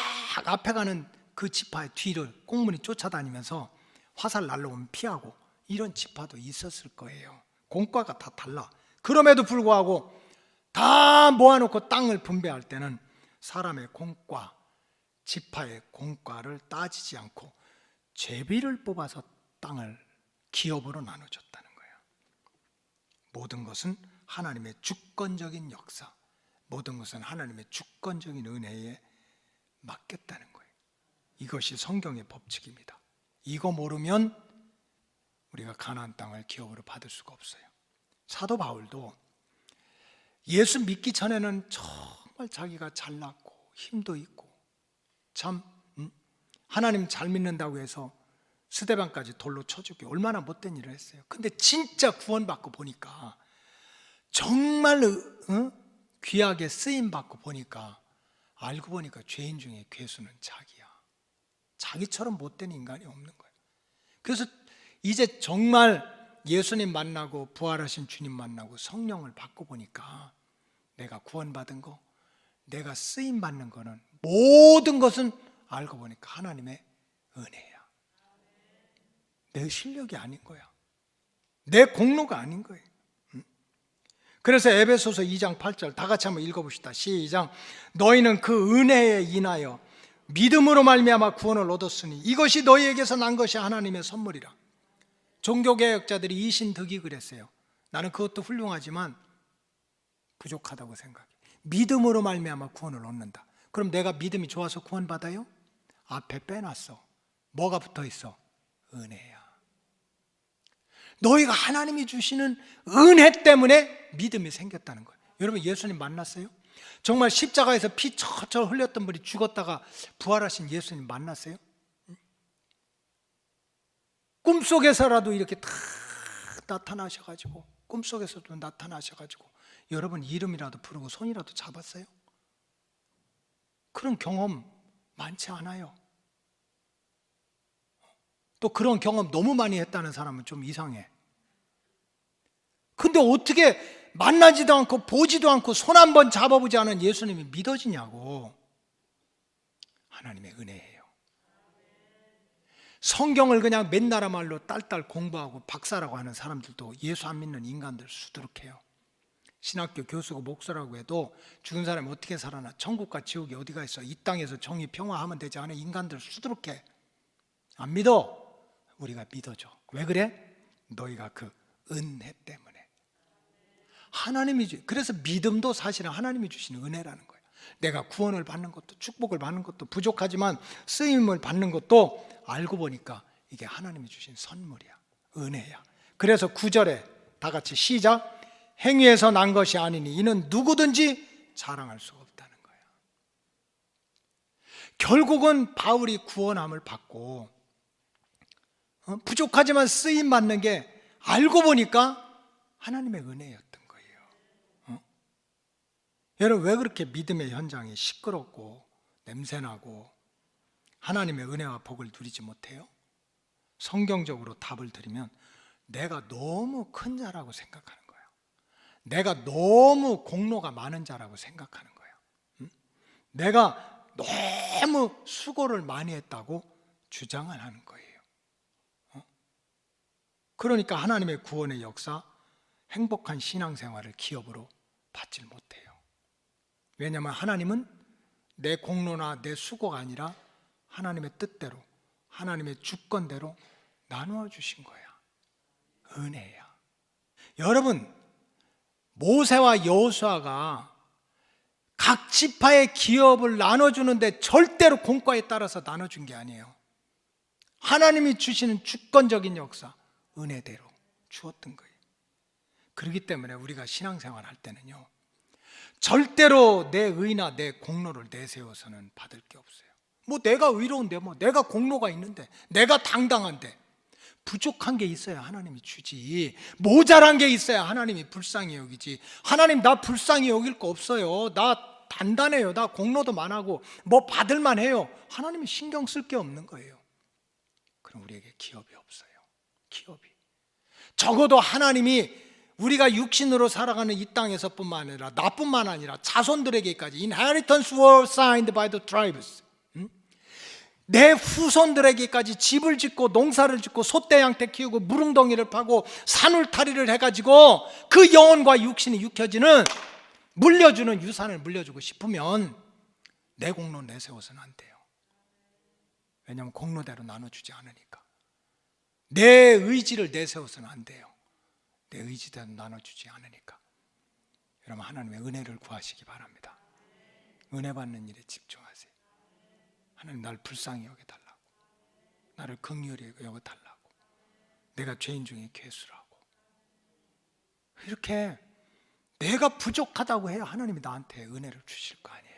앞에 가는 그 지파의 뒤를 꽁무니 쫓아다니면서 화살 날라오면 피하고, 이런 지파도 있었을 거예요. 공과가 다 달라. 그럼에도 불구하고 다 모아놓고 땅을 분배할 때는 사람의 공과, 지파의 공과를 따지지 않고 제비를 뽑아서 땅을 기업으로 나눠줬다는 거예요. 모든 것은 하나님의 주권적인 역사, 모든 것은 하나님의 주권적인 은혜에 맡겼다는 거예요. 이것이 성경의 법칙입니다. 이거 모르면 우리가 가나안 땅을 기업으로 받을 수가 없어요. 사도 바울도 예수 믿기 전에는 정말 자기가 잘났고 힘도 있고 참 하나님 잘 믿는다고 해서 스데반까지 돌로 쳐 죽게 얼마나 못된 일을 했어요. 근데 진짜 구원받고 보니까, 정말 귀하게 쓰임받고 보니까, 알고 보니까 죄인 중에 괴수는 자기야. 자기처럼 못된 인간이 없는 거예요. 그래서 이제 정말 예수님 만나고 부활하신 주님 만나고 성령을 받고 보니까, 내가 구원받은 거, 내가 쓰임받는 거는 모든 것은 알고 보니까 하나님의 은혜야. 내 실력이 아닌 거야. 내 공로가 아닌 거예요. 그래서 에베소서 2장 8절 다 같이 한번 읽어봅시다. 시작. 너희는 그 은혜에 인하여 믿음으로 말미암아 구원을 얻었으니 이것이 너희에게서 난 것이 하나님의 선물이라. 종교개혁자들이 이신득이 그랬어요. 나는 그것도 훌륭하지만 부족하다고 생각해. 믿음으로 말미암아 구원을 얻는다. 그럼 내가 믿음이 좋아서 구원받아요? 앞에 빼놨어. 뭐가 붙어있어? 은혜야. 너희가 하나님이 주시는 은혜 때문에 믿음이 생겼다는 거예요. 여러분, 예수님 만났어요? 정말 십자가에서 피 철철 흘렸던 분이 죽었다가 부활하신 예수님 만났어요? 꿈속에서라도 이렇게 다 나타나셔가지고, 꿈속에서도 나타나셔가지고 여러분 이름이라도 부르고 손이라도 잡았어요? 그런 경험 많지 않아요. 또 그런 경험 너무 많이 했다는 사람은 좀 이상해. 근데 어떻게 만나지도 않고 보지도 않고 손 한 번 잡아보지 않은 예수님이 믿어지냐고. 하나님의 은혜예요. 성경을 그냥 맨나라 말로 딸딸 공부하고 박사라고 하는 사람들도 예수 안 믿는 인간들 수두룩해요. 신학교 교수고 목사라고 해도 죽은 사람이 어떻게 살아나? 천국과 지옥이 어디가 있어? 이 땅에서 정의 평화하면 되지 않아? 인간들 수두룩해. 안 믿어? 우리가 믿어줘. 왜 그래? 너희가 그 은혜 때문에. 하나님이 그래서 믿음도 사실은 하나님이 주시는 은혜라는 거예요. 내가 구원을 받는 것도 축복을 받는 것도 부족하지만 쓰임을 받는 것도 알고 보니까 이게 하나님이 주신 선물이야. 은혜야. 그래서 9절에 다 같이 시작. 행위에서 난 것이 아니니 이는 누구든지 자랑할 수가 없다는 거예요. 결국은 바울이 구원함을 받고 부족하지만 쓰임 받는 게 알고 보니까 하나님의 은혜였던 거예요. 여러분, 왜 그렇게 믿음의 현장이 시끄럽고 냄새나고 하나님의 은혜와 복을 누리지 못해요? 성경적으로 답을 드리면 내가 너무 큰 자라고 생각하는 거예요. 내가 너무 공로가 많은 자라고 생각하는 거예요. 내가 너무 수고를 많이 했다고 주장을 하는 거예요. 그러니까 하나님의 구원의 역사, 행복한 신앙생활을 기업으로 받질 못해요. 왜냐하면 하나님은 내 공로나 내 수고가 아니라 하나님의 뜻대로, 하나님의 주권대로 나누어 주신 거야. 은혜야. 여러분, 모세와 여호수아가 각 지파의 기업을 나눠주는데 절대로 공과에 따라서 나눠준 게 아니에요. 하나님이 주시는 주권적인 역사, 은혜대로 주었던 거예요. 그렇기 때문에 우리가 신앙생활 할 때는요, 절대로 내 의나 내 공로를 내세워서는 받을 게 없어요. 뭐 내가 의로운데, 뭐 내가 공로가 있는데, 내가 당당한데, 부족한 게 있어야 하나님이 주지, 모자란 게 있어야 하나님이 불쌍히 여기지. 하나님 나 불쌍히 여길 거 없어요. 나 단단해요. 나 공로도 많고 뭐 받을만 해요. 하나님이 신경 쓸 게 없는 거예요. 그럼 우리에게 기업이 없어요. 기업이. 적어도 하나님이 우리가 육신으로 살아가는 이 땅에서뿐만 아니라 나뿐만 아니라 자손들에게까지 inheritance were signed by the tribes, 내 후손들에게까지 집을 짓고 농사를 짓고 소떼 양떼 키우고 무릉덩이를 파고 산울타리를 해가지고 그 영혼과 육신이 육혀지는 물려주는 유산을 물려주고 싶으면 내 공로 내세워서는 안 돼요. 왜냐하면 공로대로 나눠주지 않으니까. 내 의지를 내세워서는 안 돼요. 내 의지대로 나눠주지 않으니까. 여러분, 하나님의 은혜를 구하시기 바랍니다. 은혜 받는 일에 집중하세요. 하나님 나를 불쌍히 여겨달라고, 나를 긍휼히 여겨달라고, 내가 죄인 중에 괴수라고. 이렇게 내가 부족하다고 해야 하나님이 나한테 은혜를 주실 거 아니에요.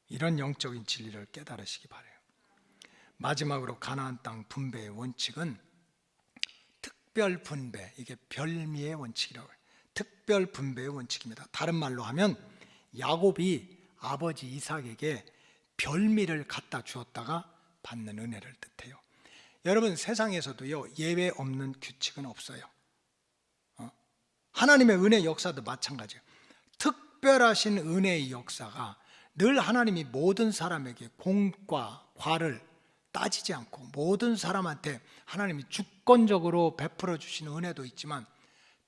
이런 영적인 진리를 깨달으시기 바라요. 마지막으로 가나안 땅 분배의 원칙은 특별 분배, 이게 별미의 원칙이라고 해요. 특별 분배의 원칙입니다. 다른 말로 하면 야곱이 아버지 이삭에게 별미를 갖다 주었다가 받는 은혜를 뜻해요. 여러분, 세상에서도요, 예외 없는 규칙은 없어요. 하나님의 은혜 역사도 마찬가지예요. 특별하신 은혜의 역사가 늘 하나님이 모든 사람에게 공과 과를 따지지 않고 모든 사람한테 하나님이 주권적으로 베풀어 주시는 은혜도 있지만,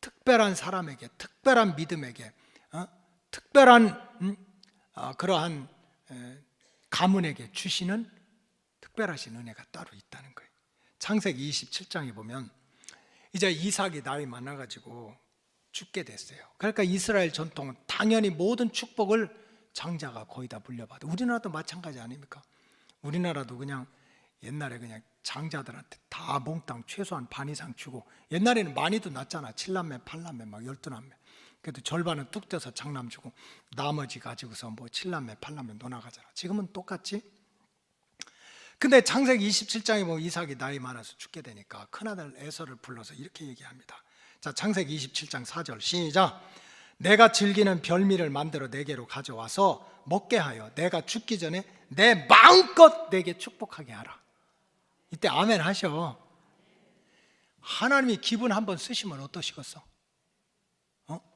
특별한 사람에게, 특별한 믿음에게, 특별한 그러한 가문에게 주시는 특별하신 은혜가 따로 있다는 거예요. 창세기 27장에 보면 이제 이삭이 나이 많아가지고 죽게 됐어요. 그러니까 이스라엘 전통은 당연히 모든 축복을 장자가 거의 다 물려받아. 우리나라도 마찬가지 아닙니까? 우리나라도 그냥 옛날에 그냥 장자들한테 다 몽땅 최소한 반 이상 주고, 옛날에는 많이도 났잖아. 7남매, 8남매, 막 12남매. 그래도 절반은 뚝 떼서 장남 주고 나머지 가지고서 뭐 7남매, 8남매 논아가잖아. 지금은 똑같지? 근데 창세기 27장에 보면 이삭이 나이 많아서 죽게 되니까 큰아들 에서를 불러서 이렇게 얘기합니다. 자, 창세기 27장 4절 시작. 내가 즐기는 별미를 만들어 내게로 가져와서 먹게 하여 내가 죽기 전에 내 마음껏 내게 축복하게 하라. 이때 아멘 하셔. 하나님이 기분 한번 쓰시면 어떠시겠어?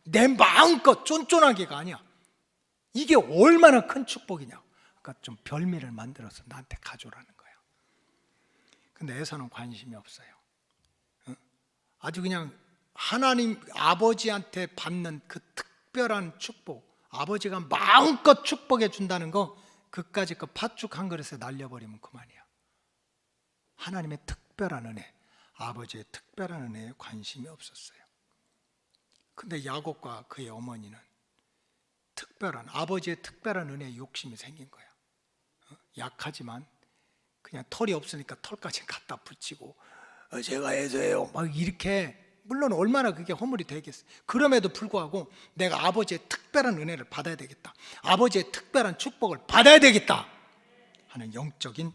내 마음껏 쫀쫀하게가 아니야. 이게 얼마나 큰 축복이냐. 그러니까 좀 별미를 만들어서 나한테 가져오라는 거야. 근데 에서는 관심이 없어요. 아주 그냥 하나님 아버지한테 받는 그 특별한 축복, 아버지가 마음껏 축복해 준다는 거, 그까짓 거 팥죽 한 그릇에 날려버리면 그만이야. 하나님의 특별한 은혜, 아버지의 특별한 은혜에 관심이 없었어요. 근데 야곱과 그의 어머니는 특별한, 아버지의 특별한 은혜에 욕심이 생긴 거야. 약하지만 그냥 털이 없으니까 털까지 갖다 붙이고 제가 해서요 막 이렇게, 물론 얼마나 그게 허물이 되겠어요. 그럼에도 불구하고 내가 아버지의 특별한 은혜를 받아야 되겠다, 아버지의 특별한 축복을 받아야 되겠다 하는 영적인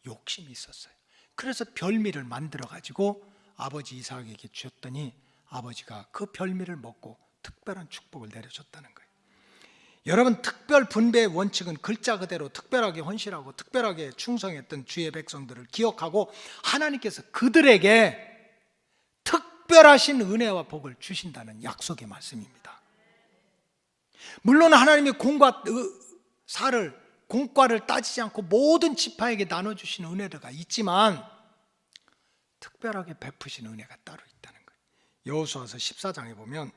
욕심이 있었어요. 그래서 별미를 만들어 가지고 아버지 이삭에게 주었더니 아버지가 그 별미를 먹고 특별한 축복을 내려줬다는 거예요. 여러분, 특별 분배의 원칙은 글자 그대로 특별하게 헌신하고 특별하게 충성했던 주의 백성들을 기억하고 하나님께서 그들에게 특별하신 은혜와 복을 주신다는 약속의 말씀입니다. 물론 하나님이 공과 사를, 공과를 따지지 않고 모든 지파에게 나눠주시는 은혜가 있지만 특별하게 베푸신 은혜가 따로 있다는 거예요. 여호수아서 14장에 보면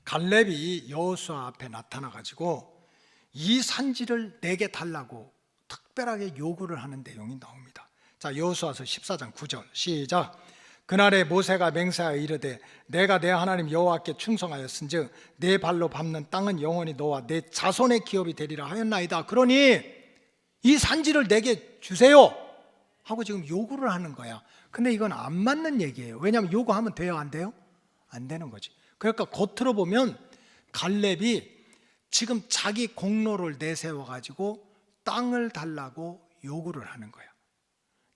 갈렙이 여호수아 앞에 나타나 가지고 이 산지를 내게 달라고 특별하게 요구를 하는 내용이 나옵니다. 자, 여호수아서 14장 9절 시작. 그날에 모세가 맹세하여 이르되 내가 내 하나님 여호와께 충성하였은즉 내 발로 밟는 땅은 영원히 너와 내 자손의 기업이 되리라 하였나이다. 그러니 이 산지를 내게 주세요 하고 지금 요구를 하는 거야. 근데 이건 안 맞는 얘기예요. 왜냐하면 요구하면 돼요, 안 돼요? 안 되는 거지. 그러니까 겉으로 보면 갈렙이 지금 자기 공로를 내세워 가지고 땅을 달라고 요구를 하는 거야.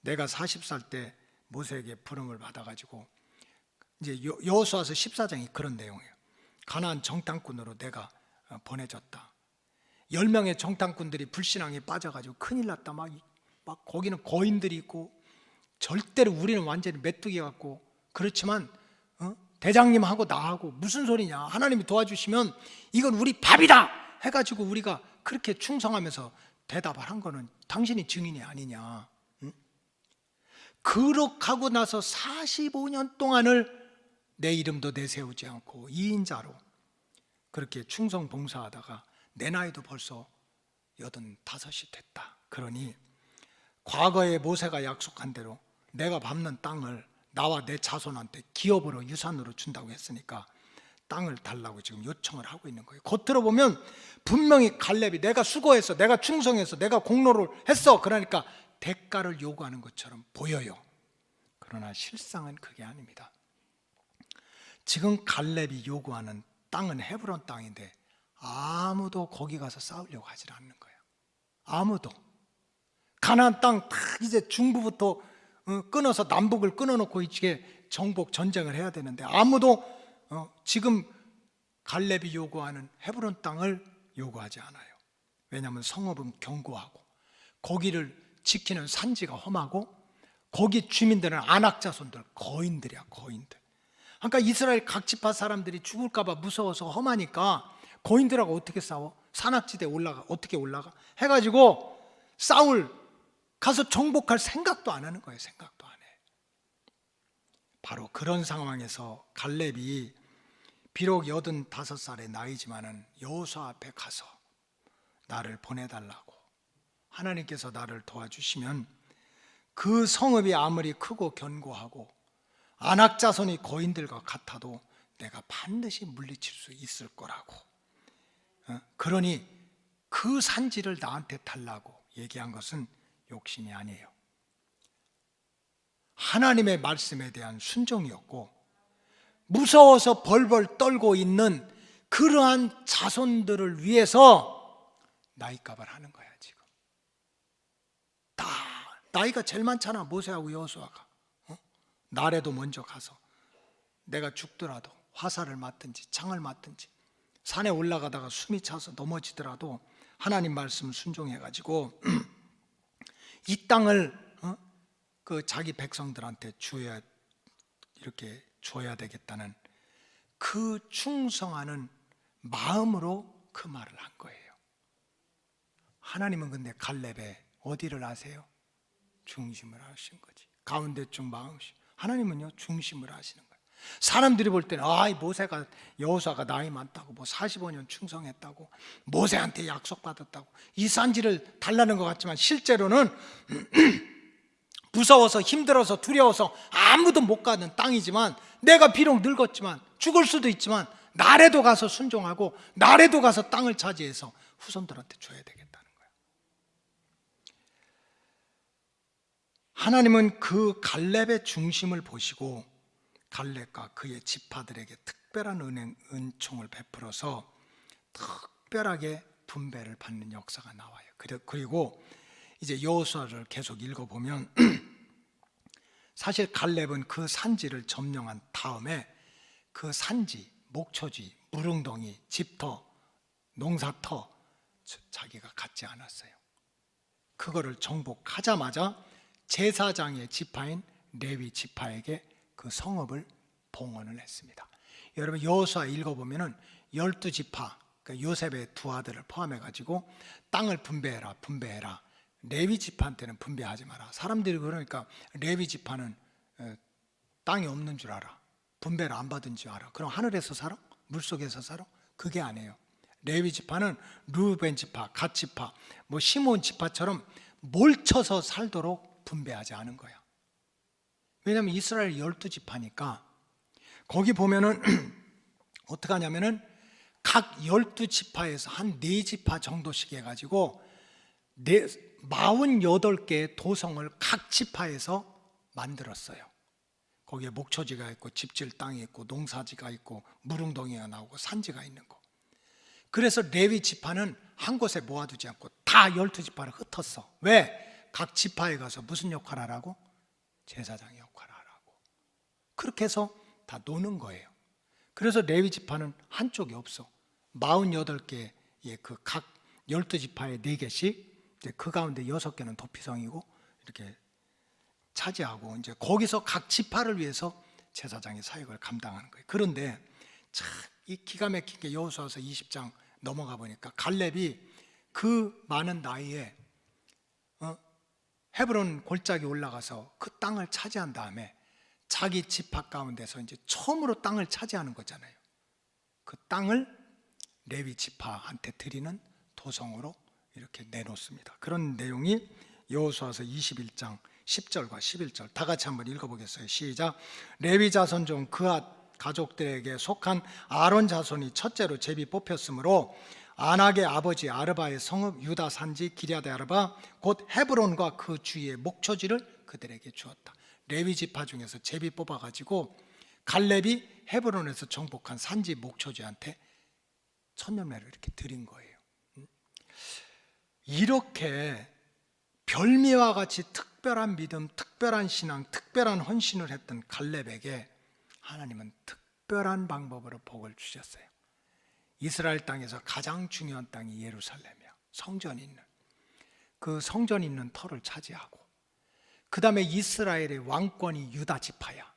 내가 40살 때 모세에게 부름을 받아 가지고, 이제 여호수아서 14장이 그런 내용이에요. 가나안 정탐꾼으로 내가 보내졌다. 10명의 정탐꾼들이 불신앙에 빠져 가지고 큰일 났다. 막 거기는 거인들이 있고 절대로 우리는 완전히 메뚜기 같고, 그렇지만 대장님하고 나하고 무슨 소리냐, 하나님이 도와주시면 이건 우리 밥이다 해가지고 우리가 그렇게 충성하면서 대답을 한 거는 당신이 증인이 아니냐. 그렇게 하고 나서 45년 동안을 내 이름도 내세우지 않고 2인자로 그렇게 충성 봉사하다가 내 나이도 벌써 85이 됐다. 그러니 과거에 모세가 약속한 대로 내가 밟는 땅을 나와 내 자손한테 기업으로, 유산으로 준다고 했으니까 땅을 달라고 지금 요청을 하고 있는 거예요. 겉으로 보면 분명히 갈렙이 내가 수고해서, 내가 충성해서, 내가 공로를 했어, 그러니까 대가를 요구하는 것처럼 보여요. 그러나 실상은 그게 아닙니다. 지금 갈렙이 요구하는 땅은 헤브론 땅인데 아무도 거기 가서 싸우려고 하질 않는 거예요. 아무도. 가나안 땅 다 이제 중부부터 끊어서 남북을 끊어놓고 이제 정복 전쟁을 해야 되는데 아무도 지금 갈렙이 요구하는 헤브론 땅을 요구하지 않아요. 왜냐하면 성읍은 견고하고 거기를 지키는 산지가 험하고 거기 주민들은 안악자손들, 거인들이야, 거인들. 그러니까 이스라엘 각 지파 사람들이 죽을까 봐 무서워서 험하니까 거인들하고 어떻게 싸워? 산악지대에 어떻게 올라가? 해가지고 가서 정복할 생각도 안 하는 거예요. 생각도 안 해. 바로 그런 상황에서 갈렙이 비록 85살의 나이지만은 여호수아 앞에 가서 나를 보내달라고, 하나님께서 나를 도와주시면 그 성읍이 아무리 크고 견고하고 안악자손이 거인들과 같아도 내가 반드시 물리칠 수 있을 거라고, 그러니 그 산지를 나한테 달라고 얘기한 것은 욕심이 아니에요. 하나님의 말씀에 대한 순종이었고, 무서워서 벌벌 떨고 있는 그러한 자손들을 위해서 나이값을 하는 거야. 지금 다 나이가 제일 많잖아, 모세하고 여호수아가. 나래도 먼저 가서 내가 죽더라도 화살을 맞든지 창을 맞든지 산에 올라가다가 숨이 차서 넘어지더라도 하나님 말씀 순종해가지고 이 땅을 그 자기 백성들한테 이렇게 줘야 되겠다는 그 충성하는 마음으로 그 말을 한 거예요. 하나님은 근데 갈렙의 어디를 아세요? 중심을 하신 거지. 가운데쯤 마음씨. 하나님은요 중심을 하시는 거예요. 사람들이 볼 때는 이 모세가, 여호수아가 나이 많다고, 뭐 45년 충성했다고, 모세한테 약속받았다고 이 산지를 달라는 것 같지만, 실제로는 무서워서 힘들어서 두려워서 아무도 못 가는 땅이지만, 내가 비록 늙었지만 죽을 수도 있지만 나래도 가서 순종하고 나래도 가서 땅을 차지해서 후손들한테 줘야 되겠다는 거예요. 하나님은 그 갈렙의 중심을 보시고 갈렙과 그의 지파들에게 특별한 은총을 베풀어서 특별하게 분배를 받는 역사가 나와요. 그리고 이제 여호수아를 계속 읽어보면 사실 갈렙은 그 산지를 점령한 다음에 그 산지, 목초지, 무릉덩이, 집터, 농사터 자기가 갖지 않았어요. 그거를 정복하자마자 제사장의 지파인 레위 지파에게 그 성읍을 봉헌을 했습니다. 여러분 여호수아 읽어보면은 12지파, 그러니까 요셉의 두 아들을 포함해가지고 땅을 분배해라. 레위 지파한테는 분배하지 마라. 사람들이 그러니까 레위 지파는 땅이 없는 줄 알아, 분배를 안 받은 줄 알아. 그럼 하늘에서 살아? 물속에서 살아? 그게 아니에요. 레위 지파는 르우벤 지파, 갓 지파, 뭐 시몬 지파처럼 몰쳐서 살도록 분배하지 않은 거야. 왜냐하면 이스라엘 12지파니까. 거기 보면은 어떻게 하냐면은 각 12지파에서 한 4지파 정도씩 해가지고 48개의 도성을 각 지파에서 만들었어요. 거기에 목초지가 있고 집질 땅이 있고 농사지가 있고 무릉덩이가 나오고 산지가 있는 거. 그래서 레위 지파는 한 곳에 모아두지 않고 다 12지파를 흩었어. 왜? 각 지파에 가서 무슨 역할을 하라고? 제사장의 역할을 하라고. 그렇게 해서 다 노는 거예요. 그래서 레위 지파는 한쪽이 없어. 48개의 그 각 12지파에 4개씩, 그 가운데 6개는 도피성이고 이렇게 차지하고, 이제 거기서 각 지파를 위해서 제사장의 사역을 감당하는 거예요. 그런데 참 이 기가 막힌 게 여호수아서 20장 넘어가 보니까 갈렙이 그 많은 나이에 헤브론 골짜기 올라가서 그 땅을 차지한 다음에 자기 지파 가운데서 이제 처음으로 땅을 차지하는 거잖아요. 그 땅을 레위 지파한테 드리는 도성으로 이렇게 내놓습니다. 그런 내용이 여호수아서 21장 10절과 11절 다 같이 한번 읽어보겠어요. 시작. 레위 자손 중 그 가족들에게 속한 아론 자손이 첫째로 제비 뽑혔으므로 아낙의 아버지 아르바의 성읍 유다 산지 기럇 아르바 곧 헤브론과 그 주위의 목초지를 그들에게 주었다. 레위 지파 중에서 제비 뽑아가지고 갈렙이 헤브론에서 정복한 산지 목초지한테 천년매를 이렇게 드린 거예요. 이렇게 별미와 같이 특별한 믿음, 특별한 신앙, 특별한 헌신을 했던 갈렙에게 하나님은 특별한 방법으로 복을 주셨어요. 이스라엘 땅에서 가장 중요한 땅이 예루살렘이야. 성전이 있는, 그 성전이 있는 터를 차지하고, 그 다음에 이스라엘의 왕권이 유다 지파야.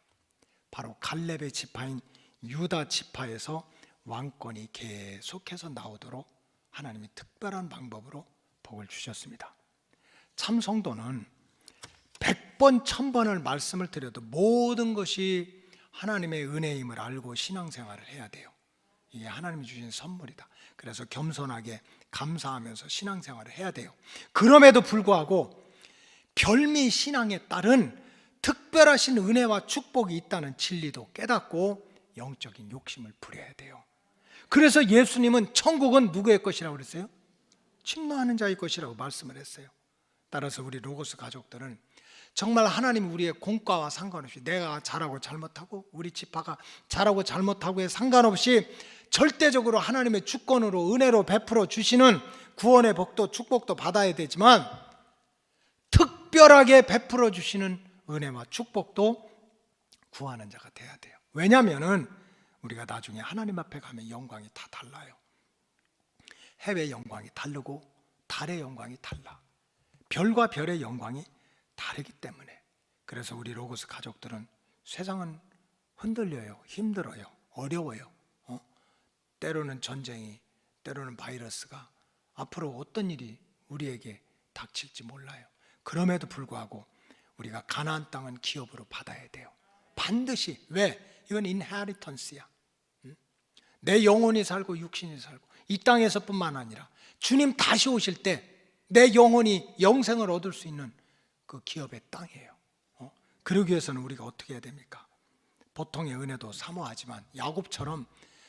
바로 갈렙의 지파인 유다 지파에서 왕권이 계속해서 나오도록 하나님이 특별한 방법으로 복을 주셨습니다. 참 성도는 100번 1000번을 말씀을 드려도 모든 것이 하나님의 은혜임을 알고 신앙생활을 해야 돼요. 이게 하나님이 주신 선물이다. 그래서 겸손하게 감사하면서 신앙생활을 해야 돼요. 그럼에도 불구하고 별미 신앙에 따른 특별하신 은혜와 축복이 있다는 진리도 깨닫고 영적인 욕심을 부려야 돼요. 그래서 예수님은 천국은 누구의 것이라고 그랬어요? 침노하는 자의 것이라고 말씀을 했어요. 따라서 우리 로고스 가족들은 정말 하나님 우리의 공과와 상관없이, 내가 잘하고 잘못하고 우리 지파가 잘하고 잘못하고에 상관없이 절대적으로 하나님의 주권으로 은혜로 베풀어 주시는 구원의 복도 축복도 받아야 되지만, 특별하게 베풀어 주시는 은혜와 축복도 구하는 자가 돼야 돼요. 왜냐하면 우리가 나중에 하나님 앞에 가면 영광이 다 달라요. 해의 영광이 다르고 달의 영광이 달라. 별과 별의 영광이 다르기 때문에. 그래서 우리 로고스 가족들은 세상은 흔들려요, 힘들어요, 어려워요. 때로는 전쟁이, 때로는 바이러스가, 앞으로 어떤 일이 우리에게 닥칠지 몰라요. 그럼에도 불구하고 우리가 가나안 땅은 기업으로 받아야 돼요. 반드시. 왜? 이건 인헤리턴스야. 내 영혼이 살고 육신이 살고 이 땅에서뿐만 아니라 주님 다시 오실 때 내 영혼이 영생을 얻을 수 있는 그 기업의 땅이에요. 그러기 위해서는 우리가 어떻게 해야 됩니까? 보통의 은혜도 사모하지만 야곱처럼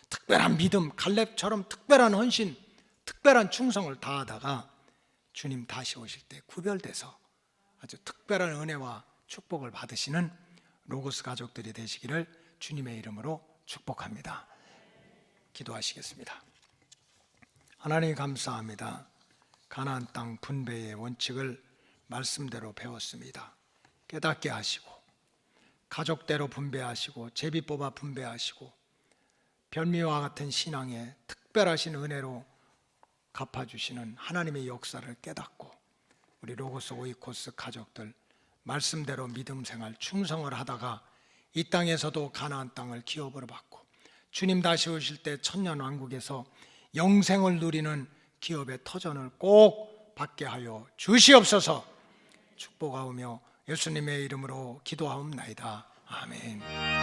특별한 믿음, 갈렙처럼 특별한 헌신, 특별한 충성을 다하다가 주님 다시 오실 때 구별돼서 아주 특별한 은혜와 축복을 받으시는 로고스 가족들이 되시기를 주님의 이름으로 축복합니다. 기도하시겠습니다. 하나님 감사합니다. 가나안 땅 분배의 원칙을 말씀대로 배웠습니다. 깨닫게 하시고 가족대로 분배하시고 제비 뽑아 분배하시고 별미와 같은 신앙에 특별하신 은혜로 갚아주시는 하나님의 역사를 깨닫고 우리 로고스 오이코스 가족들 말씀대로 믿음 생활 충성을 하다가 이 땅에서도 가나안 땅을 기업으로 받고 주님 다시 오실 때 천년왕국에서 영생을 누리는 기업의 터전을 꼭 받게 하여 주시옵소서. 축복하오며 예수님의 이름으로 기도하옵나이다. 아멘.